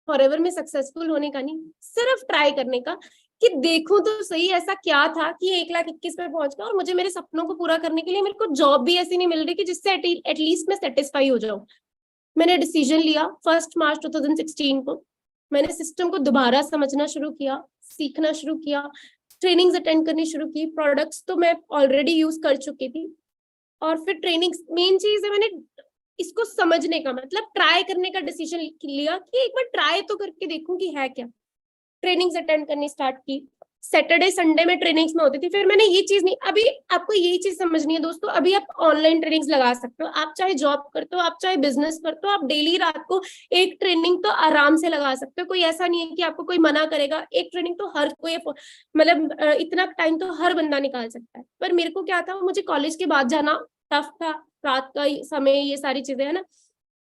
फॉरएवर में सक्सेसफुल होने का नहीं, सिर्फ ट्राई करने का कि देखूं तो सही ऐसा क्या था कि 1,21,000 पे पहुंच गया। और मुझे मेरे सपनों को पूरा करने के लिए मेरे को जॉब भी ऐसी नहीं मिल रही कि जिससे एटलीस्ट मैं सेटिस्फाई हो जाऊं। मैंने डिसीजन लिया 1 मार्च 2016 को। मैंने सिस्टम को दोबारा समझना शुरू किया, सीखना शुरू किया, ट्रेनिंग्स अटेंड करनी शुरू की। प्रोडक्ट्स तो मैं ऑलरेडी यूज कर चुकी थी, और फिर ट्रेनिंग्स, मेन चीज है मैंने इसको समझने का मतलब ट्राई करने का डिसीजन लिया कि एक बार ट्राई तो करके देखूं कि है क्या। ट्रेनिंग्स अटेंड करनी स्टार्ट की, सैटरडे संडे में ट्रेनिंग्स में होती थी। फिर मैंने ये चीज नहीं, अभी आपको यही चीज समझनी है दोस्तों, अभी आप ऑनलाइन ट्रेनिंग्स लगा सकते हो, आप चाहे जॉब करते हो, आप चाहे बिजनेस करते हो, आप डेली रात को एक ट्रेनिंग तो आराम से लगा सकते हो। कोई ऐसा नहीं है कि आपको कोई मना करेगा, एक ट्रेनिंग तो हर कोई, मतलब इतना टाइम तो हर बंदा निकाल सकता है। पर मेरे को क्या था, मुझे कॉलेज के बाद जाना टफ था, रात का समय, ये सारी चीजें है ना,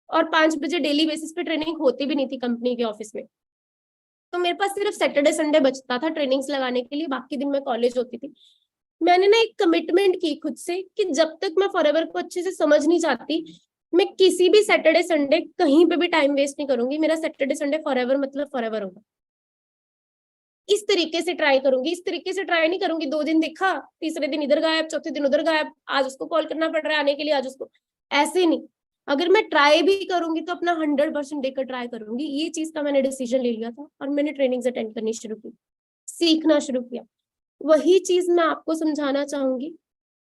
और 5 बजे डेली बेसिस पे ट्रेनिंग होती भी नहीं थी कंपनी के ऑफिस में। तो मेरे पास सिर्फ सैटरडे संडे बचता था ट्रेनिंग्स लगाने के लिए, बाकी दिन में कॉलेज होती थी। मैंने ना एक कमिटमेंट की खुद से कि जब तक मैं फॉरएवर को अच्छे से समझ नहीं जाती, मैं किसी भी सैटरडे संडे कहीं पे भी टाइम वेस्ट नहीं करूंगी। मेरा सैटरडे संडे फॉरएवर मतलब फॉरएवर होगा। इस तरीके से ट्राई करूंगी, इस तरीके से ट्राई नहीं करूंगी 2 दिन दिखा, तीसरे दिन इधर गायब, चौथे दिन उधर गायब, आज उसको कॉल करना पड़ रहा है आने के लिए, आज उसको, ऐसे नहीं। अगर मैं ट्राई भी करूंगी तो अपना 100% देकर ट्राई करूंगी। ये चीज का मैंने डिसीजन ले लिया था और मैंने ट्रेनिंग्स अटेंड करनी शुरू की, सीखना शुरू किया। वही चीज मैं आपको समझाना चाहूंगी।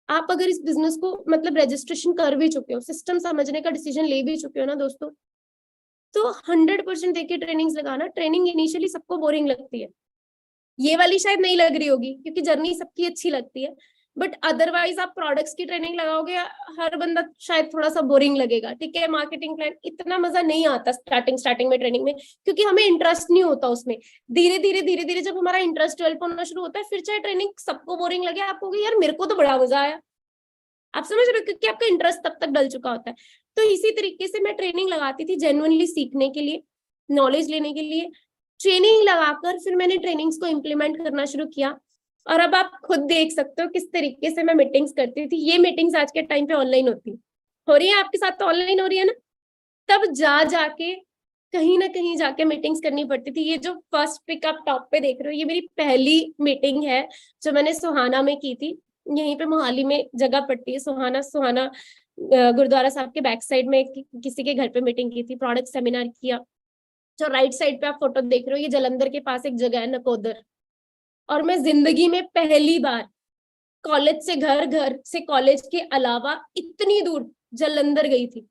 आप अगर इस बिजनेस को मतलब रजिस्ट्रेशन कर भी चुके हो, सिस्टम समझने का डिसीजन ले भी चुके हो ना दोस्तों, तो 100% देखिए ट्रेनिंग्स लगाना। ट्रेनिंग इनिशियली सबको बोरिंग लगती है, ये वाली शायद नहीं लग रही होगी क्योंकि जर्नी सबकी अच्छी लगती है, बट अदरवाइज आप प्रोडक्ट्स की ट्रेनिंग लगाओगे, हर बंदा शायद थोड़ा सा बोरिंग लगेगा। ठीक है, मार्केटिंग प्लान इतना मजा नहीं आता स्टार्टिंग में ट्रेनिंग में, क्योंकि हमें इंटरेस्ट नहीं होता उसमें। धीरे धीरे जब हमारा इंटरेस्ट डेवलप होना शुरू होता है, फिर चाहे ट्रेनिंग सबको बोरिंग लगे, आपको यार मेरे को तो बड़ा मजा आया, आप समझ रहे हो, क्योंकि आपका इंटरेस्ट तब तक डल चुका होता है। तो इसी तरीके से मैं ट्रेनिंग लगाती थी जेन्युइनली सीखने के लिए, नॉलेज लेने के लिए। ट्रेनिंग लगाकर फिर मैंने ट्रेनिंग्स को इम्प्लीमेंट करना शुरू किया, और अब आप खुद देख सकते हो किस तरीके से मैं मीटिंग्स करती थी। ये मीटिंग्स आज के टाइम पे ऑनलाइन हो रही है आपके साथ, तो ऑनलाइन हो रही है ना। तब जाके कहीं ना कहीं जाके मीटिंग्स करनी पड़ती थी। ये जो फर्स्ट पिक आप टॉप पे देख रहे हो, ये मेरी पहली मीटिंग है जो मैंने सुहाना में की थी। यहीं पे मोहाली में जगह पड़ती है सुहाना गुरुद्वारा साहब के बैक साइड में किसी के घर पे मीटिंग की थी, प्रोडक्ट सेमिनार किया। जो राइट साइड पे आप फोटो देख रहे हो, ये जलंधर के पास एक जगह है नकोदर, और मैं जिंदगी में पहली बार कॉलेज से घर से कॉलेज के अलावा इतनी दूर जलंधर गई थी,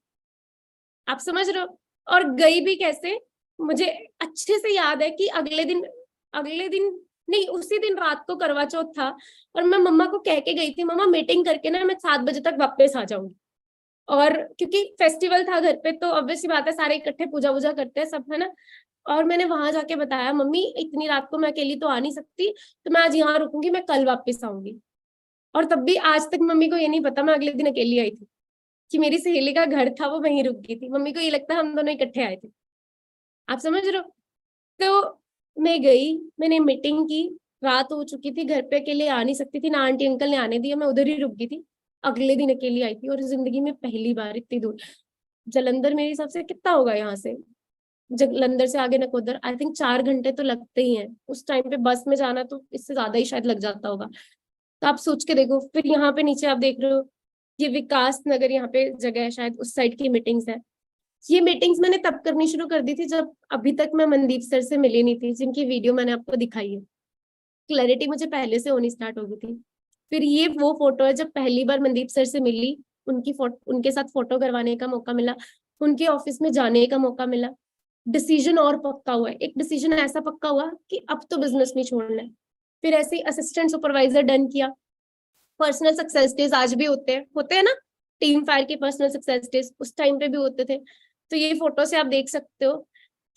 आप समझ रहे हो। और गई भी कैसे, मुझे अच्छे से याद है कि अगले दिन नहीं, उसी दिन रात को करवा चौथ था, और मैं मम्मा को कह के गई थी, मम्मा मीटिंग करके ना मैं 7 बजे तक वापस आ जाऊंगी। और क्योंकि फेस्टिवल था घर पे, तो ऑब्वियसली बात है सारे इकट्ठे पूजा वूजा करते हैं सब, है ना। और मैंने वहां जाके बताया, मम्मी इतनी रात को मैं अकेली तो आ नहीं सकती, तो मैं आज यहाँ रुकूंगी, मैं कल वापस आऊंगी। और तब भी आज तक मम्मी को ये नहीं पता मैं अगले दिन अकेली आई थी, कि मेरी सहेली का घर था वो वहीं रुक गई थी। मम्मी को ये लगता हम दोनों इकट्ठे आए थे, आप समझ रहे हो। तो मैं गई, मैंने मीटिंग की, रात हो चुकी थी, घर पे अकेले आ नहीं सकती थी, ना आंटी अंकल ने आने दिया, मैं उधर ही रुक गई थी। अगले दिन अकेली आई थी, और जिंदगी में पहली बार इतनी दूर। जलंधर मेरे हिसाब से कितना होगा यहाँ से, जलंधर से आगे नकोदर, आई थिंक 4 घंटे तो लगते ही हैं। उस टाइम पे बस में जाना तो इससे ज्यादा ही शायद लग जाता होगा। तो आप सोच के देखो। फिर यहाँ पे नीचे आप देख रहे हो, ये विकास नगर यहाँ पे जगह है, शायद उस साइड की मीटिंग्स है। ये मीटिंग्स मैंने तब करनी शुरू कर दी थी जब अभी तक मैं मनदीप सर से मिली नहीं थी, जिनकी वीडियो मैंने आपको दिखाई है। क्लैरिटी मुझे पहले से होनी स्टार्ट हो गई थी। फिर ये वो फोटो है जब पहली बार मनदीप सर से मिली, उनके साथ फोटो करवाने का मौका मिला, उनके ऑफिस में जाने का मौका मिला। डिसीजन और पक्का हुआ है, एक डिसीजन ऐसा पक्का हुआ कि अब तो बिजनेस नहीं छोड़ना है। फिर ऐसे असिस्टेंट सुपरवाइजर डन किया। पर्सनल सक्सेस डेज आज भी होते हैं ना, टीम फायर के पर्सनल सक्सेस डेज उस टाइम पे भी होते थे। तो ये फोटो से आप देख सकते हो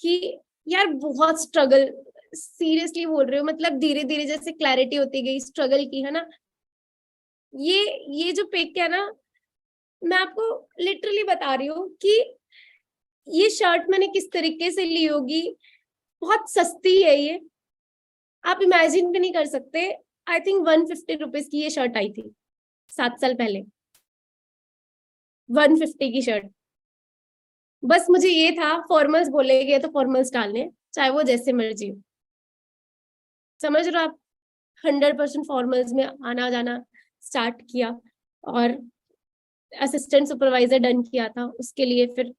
कि यार बहुत स्ट्रगल, सीरियसली बोल रही हूँ, मतलब धीरे धीरे जैसे क्लैरिटी होती गई, स्ट्रगल की, है ना। ये जो पिक है ना, मैं आपको लिटरली बता रही हूँ कि ये शर्ट मैंने किस तरीके से ली होगी। बहुत सस्ती है ये, आप इमेजिन भी नहीं कर सकते। आई थिंक 150 रुपीज की ये शर्ट आई थी 7 साल पहले, 150 की शर्ट। बस मुझे ये था, फॉर्मल्स बोले गए तो फॉर्मल्स डालने, चाहे वो जैसे मर्जी हो, समझ रहे हो आप। 100% फॉर्मल्स में आना जाना स्टार्ट किया, और असिस्टेंट सुपरवाइजर डन किया था। उसके लिए फिर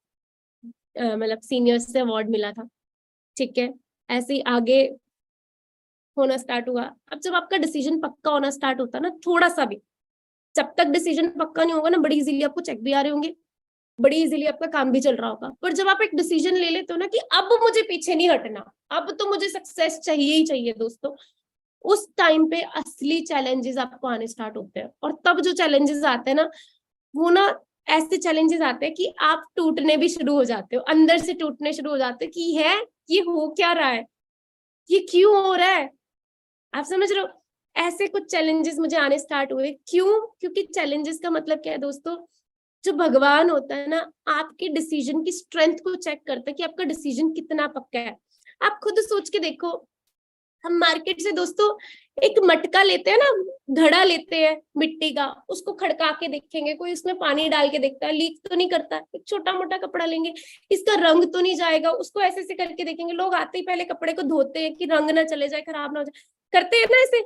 मतलब सीनियर्स से अवार्ड मिला था। ठीक है, ऐसे ही आगे होना स्टार्ट हुआ। अब जब आपका डिसीजन पक्का होना स्टार्ट होता है ना, थोड़ा सा भी, जब तक डिसीजन पक्का नहीं होगा ना, बड़ी इजीली आपको चेक भी आ रहे होंगे, बड़ी इजीली आपका काम भी चल रहा होगा। पर जब आप एक डिसीजन ले लेते हो ना कि अब मुझे पीछे नहीं हटना, अब तो मुझे सक्सेस चाहिए ही चाहिए दोस्तों, उस टाइम पे असली चैलेंजेस आपको आने स्टार्ट होते हैं। और तब जो चैलेंजेस आते हैं ना, वो ना ऐसे चैलेंजेस आते हैं कि आप टूटने भी शुरू हो जाते हो, अंदर से टूटने शुरू हो जाते हो कि ये हो क्या रहा है, ये क्यों हो रहा है, आप समझ रहे हो। ऐसे कुछ चैलेंजेस मुझे आने स्टार्ट हुए। क्यों? क्योंकि चैलेंजेस का मतलब क्या है दोस्तों, जो भगवान होता है ना, आपके डिसीजन की स्ट्रेंथ को चेक करता है कि आपका डिसीजन कितना पक्का है। आप खुद सोच के देखो, हम मार्केट से दोस्तों एक मटका लेते हैं ना, घड़ा लेते हैं मिट्टी का, उसको खड़का के देखेंगे, कोई उसमें पानी डाल के देखता है, लीक तो नहीं करता। एक छोटा मोटा कपड़ा लेंगे, इसका रंग तो नहीं जाएगा, उसको ऐसे ऐसे करके देखेंगे। लोग आते ही पहले कपड़े को धोते हैं कि रंग ना चले जाए, खराब ना हो जाए, करते हैं ना ऐसे।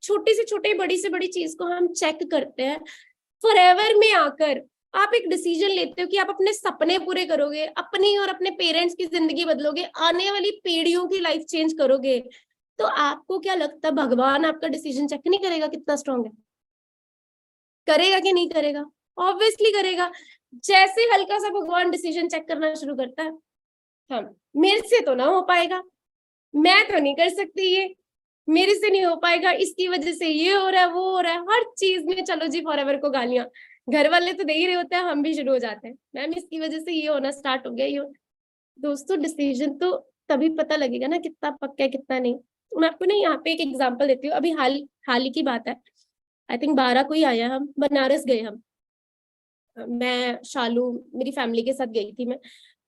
छोटी से छोटी, बड़ी से बड़ी चीज को हम चेक करते हैं। फॉरएवर में आकर आप एक डिसीजन लेते हो कि आप अपने सपने पूरे करोगे, अपनी और अपने पेरेंट्स की जिंदगी बदलोगे, आने वाली पीढ़ियों की लाइफ चेंज करोगे, तो आपको क्या लगता है भगवान आपका डिसीजन चेक नहीं करेगा कितना स्ट्रांग है? करेगा कि नहीं करेगा? ऑब्वियसली करेगा। जैसे हल्का सा भगवान डिसीजन चेक करना शुरू करता है, हाँ मेरे से तो ना हो पाएगा, मैं तो नहीं कर सकती, ये मेरे से नहीं हो पाएगा, इसकी वजह से ये हो रहा है, वो हो रहा है, हर चीज में चलो जी फॉरएवर को गालियां। घर वाले तो दे ही रहे होते हैं, हम भी शुरू हो जाते हैं, मैम इसकी वजह से ये होना स्टार्ट हो गया, ये दोस्तों डिसीजन तो तभी पता लगेगा ना कितना पक्का है कितना नहीं। मैं आपको ना यहाँ पे एक एग्जांपल देती हूँ। अभी हाल ही की बात है, आई थिंक 12 को ही आया, हम बनारस गए, हम मैं शालू मेरी फैमिली के साथ गई थी मैं।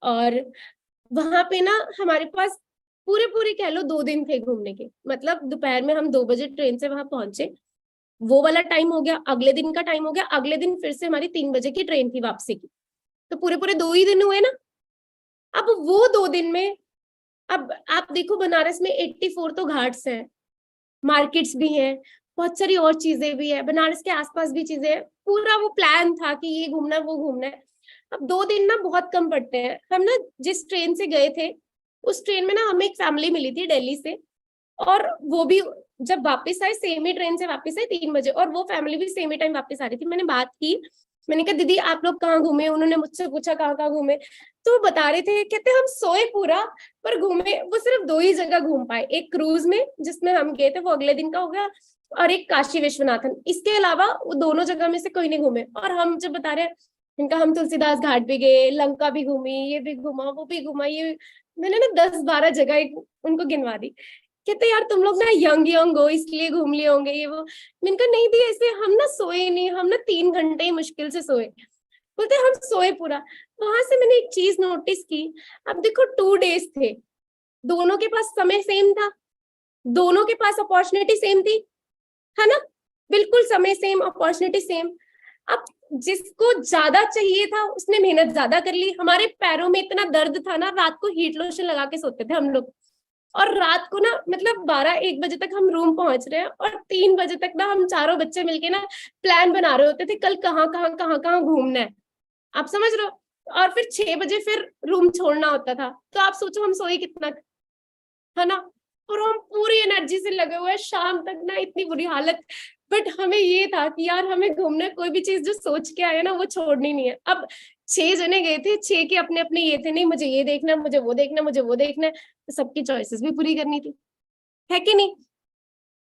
और वहां पे ना हमारे पास पूरे पूरे कह लो 2 दिन थे घूमने के। मतलब दोपहर में हम 2 बजे ट्रेन से वहां पहुंचे, वो वाला टाइम हो गया, अगले दिन का टाइम हो गया, अगले दिन फिर से हमारी 3 बजे की ट्रेन थी वापसी की, तो पूरे पूरे 2 ही दिन हुए ना। अब वो 2 दिन में, अब आप देखो बनारस में 84 तो घाट्स हैं, मार्केट्स भी हैं, बहुत सारी और चीजें भी है, बनारस के आसपास भी चीजें हैं। पूरा वो प्लान था कि ये घूमना है वो घूमना है। अब 2 दिन ना बहुत कम पड़ते हैं। हम ना जिस ट्रेन से गए थे, उस ट्रेन में ना हमें एक फैमिली मिली थी दिल्ली से, और वो भी जब वापस आए सेम ही ट्रेन से वापस आए 3 बजे, और वो फैमिली भी सेम ही टाइम वापस आ रही थी। मैंने बात की, मैंने कहा दीदी आप लोग कहाँ घूमे? उन्होंने मुझसे पूछा कहाँ कहाँ घूमे, तो वो बता रहे थे, कहते हम सोए पूरा पर घूमे वो सिर्फ 2 ही जगह घूम पाए। एक क्रूज में जिसमें हम गए थे वो अगले दिन का हो गया, और एक काशी विश्वनाथन, इसके अलावा वो दोनों जगह में से कोई नहीं घूमे। और हम जब बता रहे हैं इनका, हम तुलसीदास घाट भी गए, लंका भी घूमी, ये भी घूमा वो भी घूमा, ये मैंने ना 10-12 जगह उनको गिनवा दी। कहते यार तुम लोग ना यंग यंग हो इसलिए घूम लिए होंगे ये वो। मैंने कहा नहीं दी, ऐसे हम ना सोए नहीं, हम ना 3 घंटे ही मुश्किल से सोए। बोलते हम सोए पूरा। वहां से मैंने एक चीज नोटिस की, अब देखो 2 डेज थे, दोनों के पास समय सेम था, दोनों के पास अपॉर्चुनिटी सेम थी, है ना? बिल्कुल समय सेम, अपॉर्चुनिटी सेम। अब जिसको ज्यादा चाहिए था उसने मेहनत ज्यादा कर ली। हमारे पैरों में इतना दर्द था ना, रात को हीट लोशन लगा के सोते थे हम लोग, और रात को ना मतलब 12-1 बजे तक हम रूम पहुंच रहे हैं, और 3 बजे तक ना हम चारों बच्चे मिलके ना प्लान बना रहे होते थे कल कहाँ कहाँ कहाँ कहाँ घूमना है। आप समझ रहे हो? और फिर 6 बजे फिर रूम छोड़ना होता था। तो आप सोचो हम सोए कितना, है ना? और हम पूरी एनर्जी से लगे हुए हैं, शाम तक ना इतनी बुरी हालत। बट हमें ये था कि यार हमें घूमना, कोई भी चीज जो सोच के आए ना वो छोड़नी नहीं है। अब 6 जने गए थे, 6 के अपने अपने ये थे, नहीं मुझे ये देखना है, मुझे वो देखना है, मुझे वो देखना है, तो सबकी चॉइसेस भी पूरी करनी थी, है कि नहीं?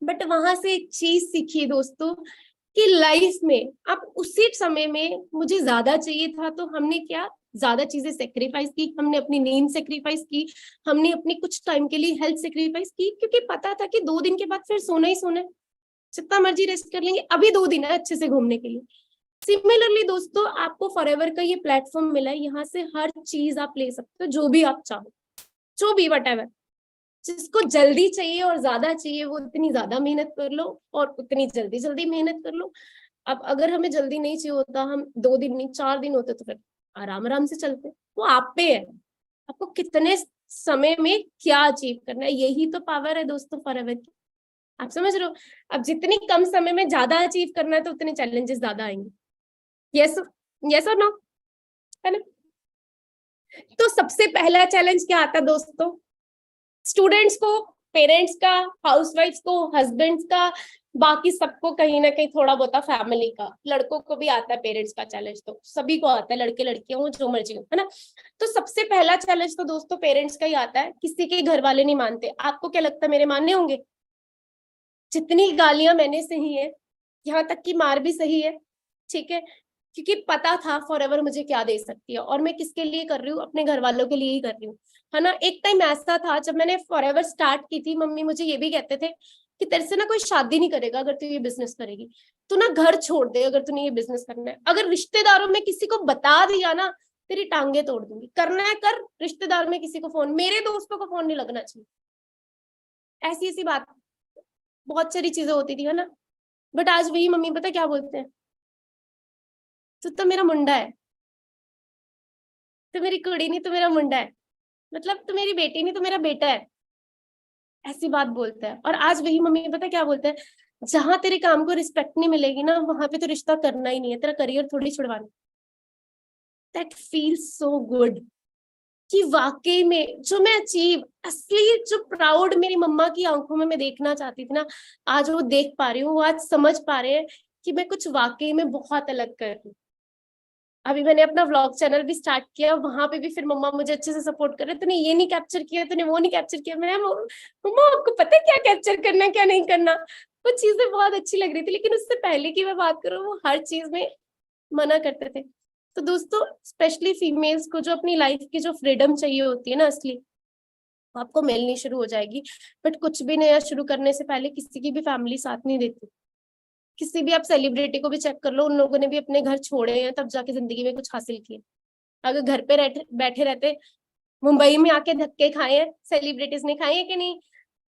बट वहां से एक चीज सीखी दोस्तों कि लाइफ में अब उसी समय में मुझे ज्यादा चाहिए था, तो हमने क्या, ज्यादा चीजें सेक्रीफाइस की। हमने अपनी नींद सेक्रीफाइस की, हमने अपनी कुछ टाइम के लिए हेल्थ सेक्रीफाइस की, क्योंकि पता था कि 2 दिन के बाद फिर सोना ही सोना है, जितना मर्जी रेस्ट कर लेंगे, अभी 2 दिन है अच्छे से घूमने के लिए। सिमिलरली दोस्तों आपको फॉरएवर का ये प्लेटफॉर्म मिला है, यहाँ से हर चीज आप ले सकते हो, जो भी आप चाहो, जो भी व्हाटएवर। जिसको जल्दी चाहिए और ज्यादा चाहिए वो इतनी ज्यादा मेहनत कर लो, और उतनी जल्दी जल्दी मेहनत कर लो। अब अगर हमें जल्दी नहीं चाहिए होता, हम 2 दिन नहीं 4 दिन होते, तो फिर आराम आराम से चलते। वो आप पे है, आपको कितने समय में क्या अचीव करना है, यही तो पावर है दोस्तों फॉरएवर की। आप समझ रहे हो? अब जितनी कम समय में ज्यादा अचीव करना है, तो उतने चैलेंजेस ज्यादा आएंगे। यस, यस और नो, है ना? तो सबसे पहला चैलेंज क्या आता है दोस्तों? स्टूडेंट्स को, पेरेंट्स का, हाउसवाइफ्स को, हस्बैंड्स का, बाकी सबको कहीं ना कहीं थोड़ा बहुत, फैमिली का, लड़कों को भी आता है पेरेंट्स का चैलेंज, तो सभी को आता है, लड़के लड़कियां हो जो मर्जी हो, है ना? तो सबसे पहला चैलेंज तो दोस्तों पेरेंट्स का ही आता है। किसी के घर वाले नहीं मानते, आपको क्या लगता है मेरे मानने होंगे? जितनी गालियां मैंने सही है, यहाँ तक कि मार भी सही है, ठीक है, क्योंकि पता था फॉरएवर मुझे क्या दे सकती है, और मैं किसके लिए कर रही हूँ, अपने घर वालों के लिए ही कर रही हूँ, है ना? एक टाइम ऐसा था जब मैंने फॉरएवर स्टार्ट की थी, मम्मी मुझे ये भी कहते थे कि तेरे से ना कोई शादी नहीं करेगा अगर तू ये बिजनेस करेगी, तू ना घर छोड़ दे अगर तूने ये बिजनेस करना है। अगर रिश्तेदारों में किसी को बता दिया ना तेरी टांगे तोड़ दूंगी, करना है कर, रिश्तेदार में किसी को फोन, मेरे दोस्तों को फोन नहीं लगना चाहिए। ऐसी ऐसी बात, बहुत सारी चीजें होती थी, है ना। बट आज वही मम्मी पता क्या बोलते हैं, तू तो मेरा मुंडा है, तू मेरी कुड़ी नहीं, तू मेरा मुंडा है, मतलब तू मेरी बेटी नहीं, तू मेरा बेटा है, ऐसी बात बोलते हैं। और आज वही मम्मी पता क्या बोलते हैं, जहां तेरे काम को रिस्पेक्ट नहीं मिलेगी ना, वहां पे तो रिश्ता करना ही नहीं है, तेरा करियर थोड़ी छुड़वाना। दैट फील्स सो गुड कि वाकई में जो मैं अचीव, असली जो प्राउड मेरी मम्मा की आंखों में मैं देखना चाहती थी ना, आज वो देख पा रही हूँ, वो आज समझ पा रहे हैं कि मैं कुछ वाकई में बहुत अलग कर रही हूँ। अभी मैंने अपना व्लॉग चैनल भी स्टार्ट किया, वहां पे भी फिर मम्मा मुझे अच्छे से सपोर्ट कर रहे, तूने ये नहीं कैप्चर किया, तूने वो नहीं कैप्चर किया। मैं मम्मा आपको पता है क्या कैप्चर करना क्या नहीं करना। वो चीजें बहुत अच्छी लग रही थी, लेकिन उससे पहले की मैं बात करूँ, वो हर चीज में मना करते थे। तो दोस्तों, स्पेशली फीमेल्स को जो अपनी लाइफ की जो फ्रीडम चाहिए होती है ना असली, आपको मिलनी शुरू हो जाएगी। बट कुछ भी नया शुरू करने से पहले किसी की भी फैमिली साथ नहीं देती। किसी भी आप सेलिब्रिटी को भी चेक कर लो, उन लोगों ने भी अपने घर छोड़े हैं तब जाके जिंदगी में कुछ हासिल किया। अगर घर पे बैठे रहते, मुंबई में आके धक्के खाए हैं सेलिब्रिटीज ने, खाए हैं कि नहीं।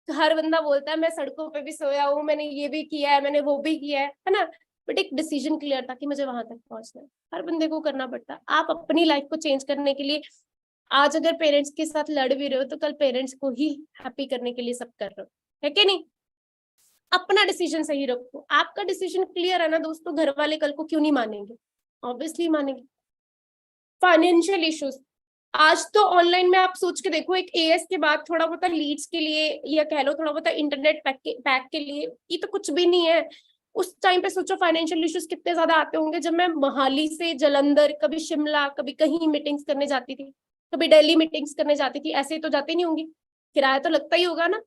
तो हर बंदा बोलता है मैं सड़कों पे भी सोया हूँ, मैंने ये भी किया है, मैंने वो भी किया है ना। बट एक डिसीजन क्लियर था कि मुझे वहां तक पहुंचना है, हर बंदे को करना पड़ता है। आप अपनी लाइफ को चेंज करने के लिए आज अगर पेरेंट्स के साथ लड़ भी रहे हो, तो कल पेरेंट्स को ही हैप्पी करने के लिए सब कर रहे हो, है कि नहीं। अपना डिसीजन सही रखो, आपका डिसीजन क्लियर है ना दोस्तों, घर वाले कल को क्यों नहीं मानेंगे, ऑब्वियसली मानेंगे। फाइनेंशियल इश्यूज, आज तो ऑनलाइन में आप सोच के देखो, एक एएस के बाद थोड़ा बहुत लीड्स के लिए, या कह लो थोड़ा बहुत इंटरनेट पैक के लिए, ये तो कुछ भी नहीं है। उस टाइम पे सोचो फाइनेंशियल इश्यूज कितने ज्यादा आते होंगे, जब मैं मोहाली से जलंधर, कभी शिमला, कभी कहीं मीटिंग्स करने जाती थी, कभी दिल्ली मीटिंग्स करने जाती थी। ऐसे तो जाती नहीं होंगी, किराया तो लगता ही होगा ना।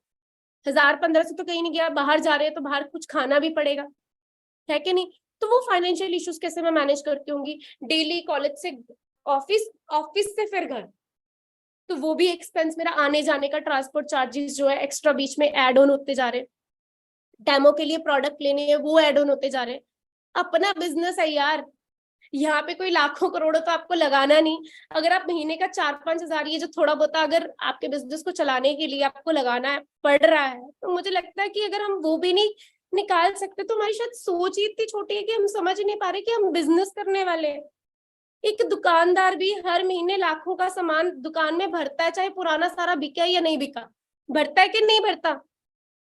1000-1500 तो कहीं नहीं गया, बाहर जा रहे हैं तो बाहर कुछ खाना भी पड़ेगा, है कि नहीं। तो वो फाइनेंशियल इश्यूज कैसे मैं मैनेज करती होंगी, डेली कॉलेज से ऑफिस, ऑफिस से फिर घर, तो वो भी एक्सपेंस मेरा आने जाने का, ट्रांसपोर्ट चार्जेस जो है एक्स्ट्रा बीच में ऐड ऑन होते जा रहे हैं, डेमो के लिए प्रोडक्ट लेने हैं वो ऐड ऑन होते जा रहे हैं। अपना बिजनेस है यार, यहाँ पे कोई लाखों करोड़ों तो आपको लगाना नहीं। अगर आप महीने का 4-5 हजार, ये जो थोड़ा बहुत अगर आपके बिजनेस को चलाने के लिए आपको लगाना है, पड़ रहा है, तो मुझे लगता है कि अगर हम वो भी नहीं निकाल सकते, तो हमारी शायद सोच ही इतनी छोटी है कि हम समझ नहीं पा रहे कि हम बिजनेस करने वाले हैं। एक दुकानदार भी हर महीने लाखों का सामान दुकान में भरता है, चाहे पुराना सारा बिका या नहीं बिका, भरता है कि नहीं भरता,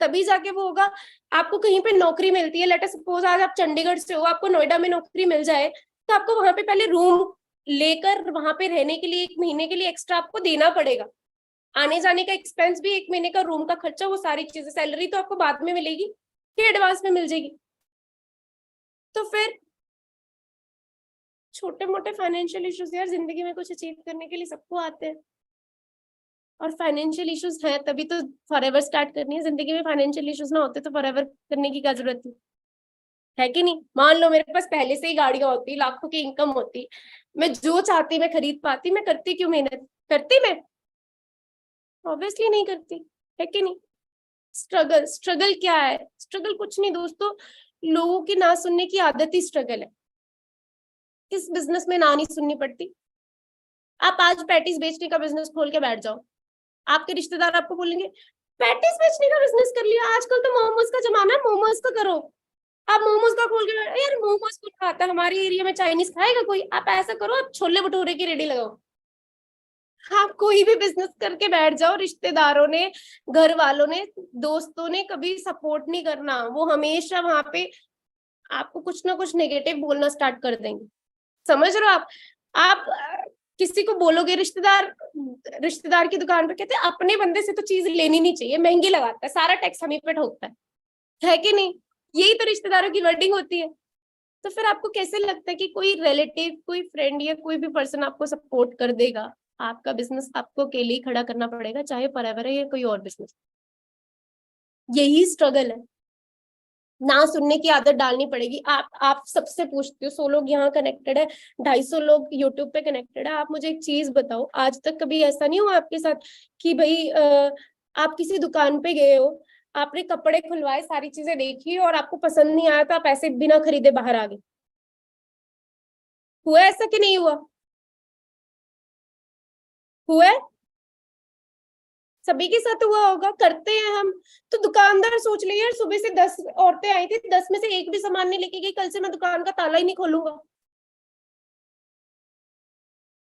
तभी जाके वो होगा। आपको कहीं पे नौकरी मिलती है, लेट अस सपोज आज आप चंडीगढ़ से हो, आपको नोएडा में नौकरी मिल जाए, तो आपको वहां पे पहले रूम लेकर वहां पे रहने के लिए 1 महीने के लिए एक्स्ट्रा आपको देना पड़ेगा, आने जाने का एक्सपेंस भी, 1 महीने का रूम का खर्चा, वो सारी चीजें, सैलरी तो आपको बाद में मिलेगी कि एडवांस में मिल जाएगी। तो फिर छोटे मोटे फाइनेंशियल इश्यूज यार, जिंदगी में कुछ अचीव करने के लिए सबको आते हैं। और फाइनेंशियल इश्यूज है तभी तो फॉरएवर स्टार्ट करनी है जिंदगी में। फाइनेंशियल इश्यूज ना होते तो फॉरएवर करने की क्या जरूरत थी, है कि नहीं। मान लो मेरे पास पहले से ही गाड़ियां होती, लाखों की इनकम होती, मैं जो चाहती मैं खरीद पाती, मैं करती क्यों मेहनत, करती मैं, ऑब्वियसली नहीं करती, है कि नहीं। स्ट्रगल, स्ट्रगल क्या है, स्ट्रगल कुछ नहीं दोस्तों, लोगों की ना सुनने की आदत ही स्ट्रगल है। किस बिजनेस में ना नहीं सुननी पड़ती। आप आज पैटीज बेचने का बिजनेस खोल के बैठ जाओ, आपके रिश्तेदार आपको बोलेंगे पैटीज बेचने का बिजनेस कर लिया, आजकल तो मोमोज का जमाना है, मोमोज का करो। आप मोमोज का खोल के यार, मोमोज को खाता है हमारे एरिया में, चाइनीज खाएगा कोई, आप ऐसा करो, आप छोले भटूरे की रेडी लगाओ। आप कोई भी बिजनेस करके बैठ जाओ, रिश्तेदारों ने, घर वालों ने, दोस्तों ने कभी सपोर्ट नहीं करना, वो हमेशा वहां पे आपको कुछ ना कुछ नेगेटिव बोलना स्टार्ट कर देंगे। समझ रहे हो आप किसी को बोलोगे, रिश्तेदार की दुकान पे कहते हैं अपने बंदे से तो चीज लेनी नहीं चाहिए, महंगी लगाता है, सारा टैक्स हमें पे ठोकता है कि नहीं। यही तो रिश्तेदारों की वर्डिंग होती है। तो फिर आपको कैसे लगता है कि कोई रिलेटिव, कोई फ्रेंड या कोई भी पर्सन आपको सपोर्ट कर देगा। आपका बिजनेस आपको अकेले ही खड़ा करना पड़ेगा, चाहे फॉरएवर है या कोई और बिजनेस। यही स्ट्रगल है, ना सुनने की आदत डालनी पड़ेगी। आप सबसे पूछते हो, 100 लोग यहाँ कनेक्टेड है, 250 लोग यूट्यूब पे कनेक्टेड है। आप मुझे एक चीज बताओ, आज तक कभी ऐसा नहीं हुआ आपके साथ कि भाई आप किसी दुकान पे गए हो, आपने कपड़े खुलवाए, सारी चीजें देखी और आपको पसंद नहीं आया तो आप ऐसे बिना खरीदे बाहर आ गए? हुआ ऐसा कि नहीं हुआ? हुआ है? सभी के साथ हुआ होगा, करते हैं हम। तो दुकानदार सोच ले यार, सुबह से 10 औरतें आई थी, 10 में से एक भी सामान नहीं लेके गई, कल से मैं दुकान का ताला ही नहीं खोलूंगा।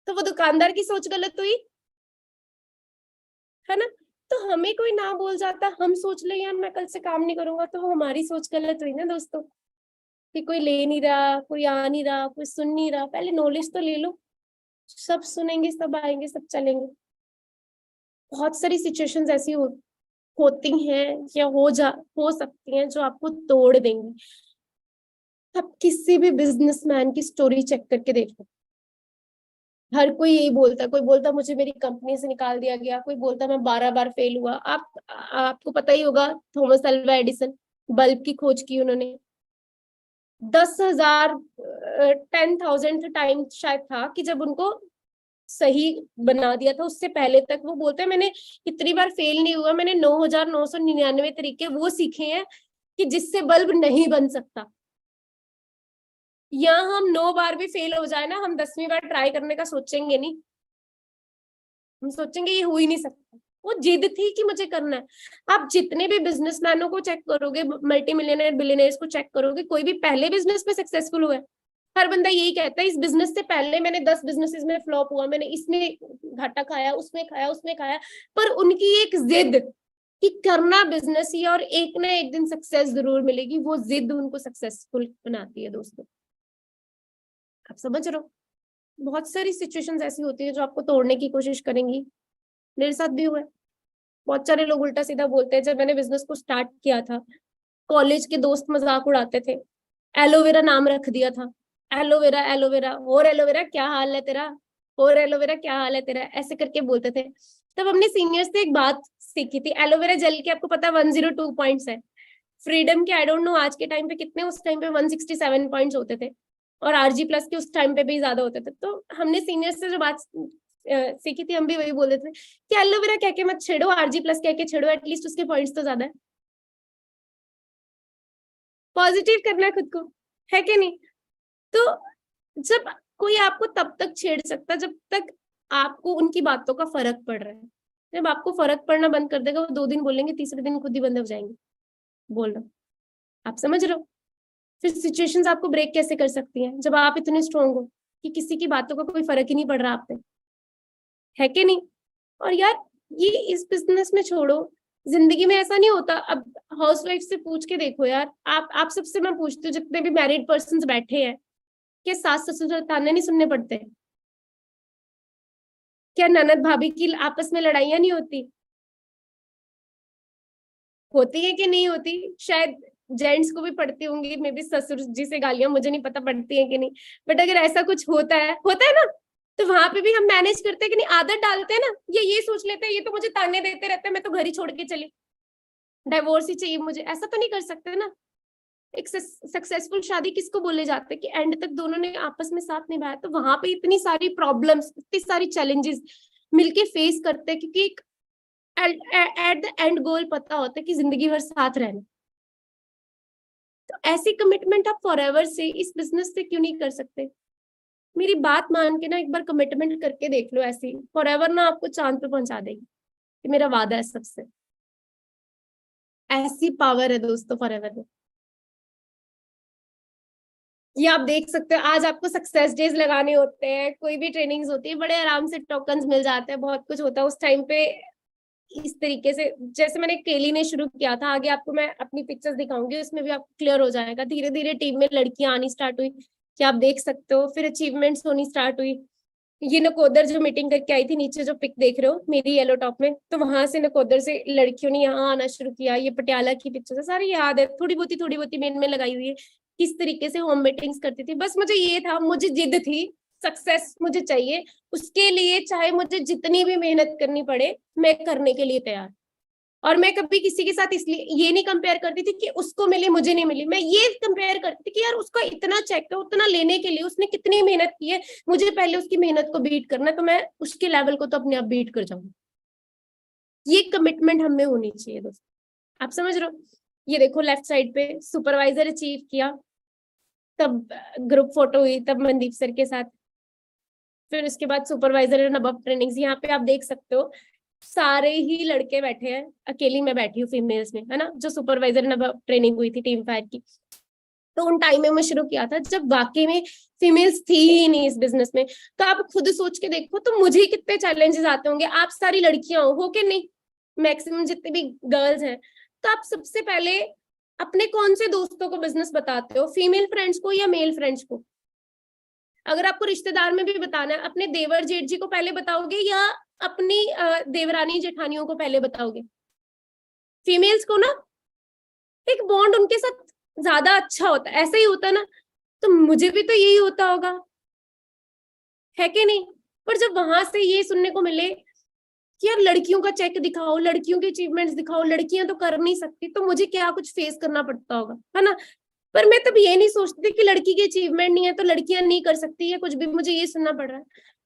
तो वो दुकानदार की सोच गलत हुई है ना। तो हमें कोई ना बोल जाता, हम सोच ले यार मैं कल से काम नहीं करूंगा, तो वो हमारी सोच गलत हुई ना दोस्तों। कि कोई ले नहीं रहा, कोई आ नहीं रहा, कोई सुन नहीं रहा। पहले नॉलेज तो ले लो, सब सुनेंगे, सब आएंगे, सब चलेंगे। बहुत सारी सिचुएशंस ऐसी होती हैं या हो सकती हैं जो आपको तोड़ देंगी। आप किसी भी बिजनेसमैन की स्टोरी चेक करके देखो, हर कोई यही बोलता है। कोई बोलता मुझे मेरी कंपनी से निकाल दिया गया, कोई बोलता मैं 12 बार फेल हुआ। आपको पता ही होगा, थॉमस अल्वा एडिसन, बल्ब की खोज की उन्होंने। 10,000 10,000 टाइम शायद था कि जब उनको सही बना दिया था। उससे पहले तक वो बोलते हैं मैंने इतनी बार फेल नहीं हुआ, मैंने 9,999 तरीके वो सीखे हैं कि जिससे बल्ब नहीं बन सकता। या हम 9 बार भी फेल हो जाए ना, हम 10वीं बार ट्राई करने का सोचेंगे नहीं। हम सोचेंगे ये हो ही नहीं सकता। वो जिद थी कि मुझे करना है। आप जितने भी बिजनेसमैनों को चेक करोगे, मल्टी मिलियनर बिलियनर्स को चेक करोगे, कोई भी पहले बिजनेस में सक्सेसफुल हुआ है। हर बंदा यही कहता है इस बिजनेस से पहले मैंने 10 बिजनेसेस में फ्लॉप हुआ, मैंने इसमें घाटा खाया, उसमें खाया, उसमें खाया। पर उनकी एक जिद कि करना बिजनेस ही, और एक ना एक दिन सक्सेस जरूर मिलेगी, वो जिद उनको सक्सेसफुल बनाती है दोस्तों। आप समझ रहे हो? बहुत सारी सिचुएशंस ऐसी होती है जो आपको तोड़ने की कोशिश करेंगी। मेरे साथ भी हुआ है। बहुत सारे लोग उल्टा सीधा बोलते हैं। जब मैंने बिजनेस को स्टार्ट किया था, कॉलेज के दोस्त मजाक उड़ाते थे, एलोवेरा नाम रख दिया था। एलोवेरा एलोवेरा, और एलोवेरा क्या हाल है तेरा, और एलोवेरा क्या हाल है तेरा, ऐसे करके बोलते थे। तब हमने सीनियर्स से एक बात सीखी थी। एलोवेरा जेल के आपको पता 102 पॉइंट्स है। फ्रीडम के आई डोंट नो आज के टाइम पे कितने, उस टाइम पे 167 पॉइंट्स होते थे, और आरजी प्लस के उस टाइम पे भी ज्यादा होते थे। तो हमने सीनियर्स से जो बात सीखी थी, हम भी वही बोल देते थे कि एलोवेरा कह के मत छेड़ो, आरजी प्लस कह के छेड़ो, एटलीस्ट उसके पॉइंट्स तो ज्यादा है। पॉजिटिव करना है खुद को, है कि नहीं? तो जब कोई आपको तब तक छेड़ सकता जब तक आपको उनकी बातों का फर्क पड़ रहा है। जब आपको फर्क पड़ना बंद कर देगा, वो 2 दिन बोलेंगे, तीसरे दिन खुद ही बंद हो जाएंगे बोलना। आप समझ रहे हो? फिर सिचुएशंस आपको ब्रेक कैसे कर सकती हैं जब आप इतने स्ट्रांग हो कि किसी की बातों का कोई फर्क ही नहीं पड़ रहा आप पे, है कि नहीं? और यार ये इस बिजनेस में छोड़ो, जिंदगी में ऐसा नहीं होता। अब हाउसवाइफ से पूछ के देखो यार, आप सबसे मैं पूछती हूँ, जितने भी मैरिड पर्सन बैठे हैं, क्या सास ससुर ताने नहीं सुनने पड़ते? क्या ननद भाभी की आपस में लड़ाइयां नहीं होती? होती है कि नहीं होती? शायद जेंट्स को भी पड़ती होंगी, मे बी ससुर जी से गालियां, मुझे नहीं पता पड़ती है कि नहीं। बट अगर ऐसा कुछ होता है ना, तो वहां पे भी हम मैनेज करते हैं कि नहीं, आदत डालते हैं ना। ये सोच लेते हैं ये तो मुझे ताने देते रहते हैं, मैं तो घर ही छोड़ के चली, डाइवोर्स ही चाहिए मुझे। ऐसा तो नहीं कर सकते ना। एक सक्सेसफुल शादी किसको बोले जाते हैं कि एंड तक दोनों ने आपस में साथ निभाया। तो वहां पे इतनी सारी प्रॉब्लम्स, इतनी सारी चैलेंजेस मिलके फेस करते हैं, क्योंकि एट द एंड गोल पता होता है कि जिंदगी भर साथ रहना। तो ऐसी कमिटमेंट आप फॉरएवर से इस बिजनेस से क्यों नहीं कर सकते? मेरी बात मान के ना एक बार कमिटमेंट करके देख लो, ऐसी फॉरएवर ना आपको चांद पे पहुंचा देगी। कि मेरा वादा है सबसे, ऐसी पावर है दोस्तों फॉरएवर में। ये आप देख सकते हो, आज आपको सक्सेस डेज लगाने होते हैं, कोई भी ट्रेनिंग्स होती है, बड़े आराम से टोकन्स मिल जाते हैं, बहुत कुछ होता है उस टाइम पे। इस तरीके से जैसे मैंने केली ने शुरू किया था, आगे आपको मैं अपनी पिक्चर्स दिखाऊंगी, उसमें भी आपको क्लियर हो जाएगा। धीरे धीरे टीम में लड़कियां आनी स्टार्ट हुई, कि आप देख सकते हो। फिर अचीवमेंट्स होनी स्टार्ट हुई। ये नकोदर जो मीटिंग करके आई थी, नीचे जो पिक देख रहे हो मेरी येलो टॉप में, तो वहां से नकोदर से लड़कियों ने यहाँ आना शुरू किया। ये पटियाला की पिक्चर है, सारी याद है, थोड़ी बहुत मेन में लगाई हुई है, किस तरीके से होम मीटिंग्स करती थी। बस मुझे ये था, मुझे जिद थी, सक्सेस मुझे चाहिए, उसके लिए चाहे मुझे जितनी भी मेहनत करनी पड़े, मैं करने के लिए तैयार। और मैं कभी किसी के साथ इसलिए ये नहीं कंपेयर करती थी कि उसको मिली मुझे नहीं मिली, मैं ये कंपेयर करती थी कि यार उसका इतना चेक है, उतना लेने के लिए उसने कितनी मेहनत की है, मुझे पहले उसकी मेहनत को बीट करना, तो मैं उसके लेवल को तो अपने आप बीट कर जाऊंगी। ये कमिटमेंट हमें होनी चाहिए दोस्तों। आप समझ रहे हो? ये देखो लेफ्ट साइड पे सुपरवाइजर अचीव किया, तब ग्रुप फोटो हुई, तब मनदीप सर के साथ। फिर उसके बाद सुपरवाइजर एंड अबव ट्रेनिंग्स। यहाँ पे आप देख सकते हो सारे ही लड़के बैठे हैं, अकेली मैं बैठी हूँ फीमेल्स में, है ना, जो सुपरवाइजर एंड अबव ट्रेनिंग हुई थी टीम फायर की। तो उन टाइम में मैं शुरू किया था जब वाकई में फीमेल्स थी ही नहीं इस बिजनेस में। तो आप खुद सोच के देखो तो मुझे कितने चैलेंजेस आते होंगे, आप सारी लड़कियां हो के नहीं, मैक्सिमम जितने भी गर्ल्स हैं। तो आप सबसे पहले अपने कौन से दोस्तों को बिजनेस बताते हो, फीमेल फ्रेंड्स को या मेल फ्रेंड्स को? अगर आपको रिश्तेदार में भी बताना है, अपने देवर जेठ जी को पहले बताओगे या अपनी देवरानी जेठानियों को पहले बताओगे? फीमेल्स को ना एक बॉन्ड उनके साथ ज्यादा अच्छा होता है, ऐसा ही होता ना, तो मुझे भी तो यही होता होगा, है कि नहीं? पर जब वहां से ये सुनने को मिले कि यार लड़कियों का चेक दिखाओ, लड़कियों के अचीवमेंट्स दिखाओ, लड़कियां तो कर नहीं सकती, तो मुझे क्या कुछ फेस करना पड़ता होगा, है ना? पर मैं तब ये नहीं सोचती कि लड़की की अचीवमेंट नहीं है तो लड़कियां नहीं कर सकती है कुछ भी, मुझे ये सुनना पड़ रहा है।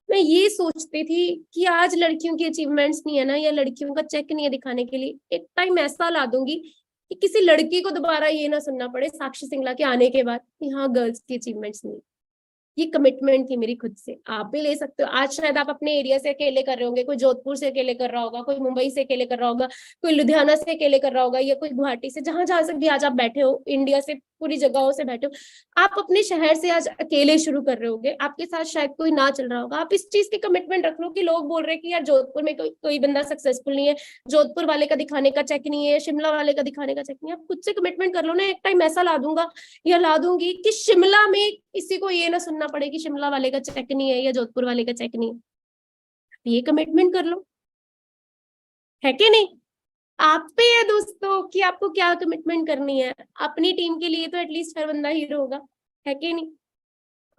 मैं ये सोचती थी कि आज लड़कियों की अचीवमेंट्स नहीं है ना, या लड़कियों का चेक नहीं है दिखाने के लिए, एक टाइम ऐसा ला दूंगी कि किसी लड़की को दोबारा ये ना सुनना पड़े साक्षी सिंगला के आने के बाद कि हाँ गर्ल्स की अचीवमेंट्स नहीं। ये कमिटमेंट थी मेरी खुद से। आप भी ले सकते हो। आज शायद आप अपने एरिया से अकेले कर रहे होंगे, कोई जोधपुर से अकेले कर रहा होगा, कोई मुंबई से अकेले कर रहा होगा, कोई लुधियाना से अकेले कर रहा होगा, या कोई गुवाहाटी से, जहां जहां से भी आज आप बैठे हो, इंडिया से पूरी जगहों से बैठे हो, आप अपने शहर से आज अकेले शुरू कर रहे होगे, आपके साथ शायद कोई ना चल रहा होगा। आप इस चीज की कमिटमेंट रख लो कि लोग बोल रहे हैं कि यार जोधपुर में कोई बंदा सक्सेसफुल नहीं है, जोधपुर वाले का दिखाने का चेक नहीं है, शिमला वाले का दिखाने का चेक नहीं है। आप खुद से कमिटमेंट कर लो ना, एक टाइम ऐसा ला दूंगा या ला दूंगी कि शिमला में किसी को ये ना सुनना पड़े कि शिमला वाले का चेक नहीं है या जोधपुर वाले का चेक नहीं है। ये कमिटमेंट कर लो, है कि नहीं? आप पे है दोस्तों कि आपको क्या कमिटमेंट करनी है। अपनी टीम के लिए तो एटलीस्ट हर बंदा हीरो होगा, है कि नहीं?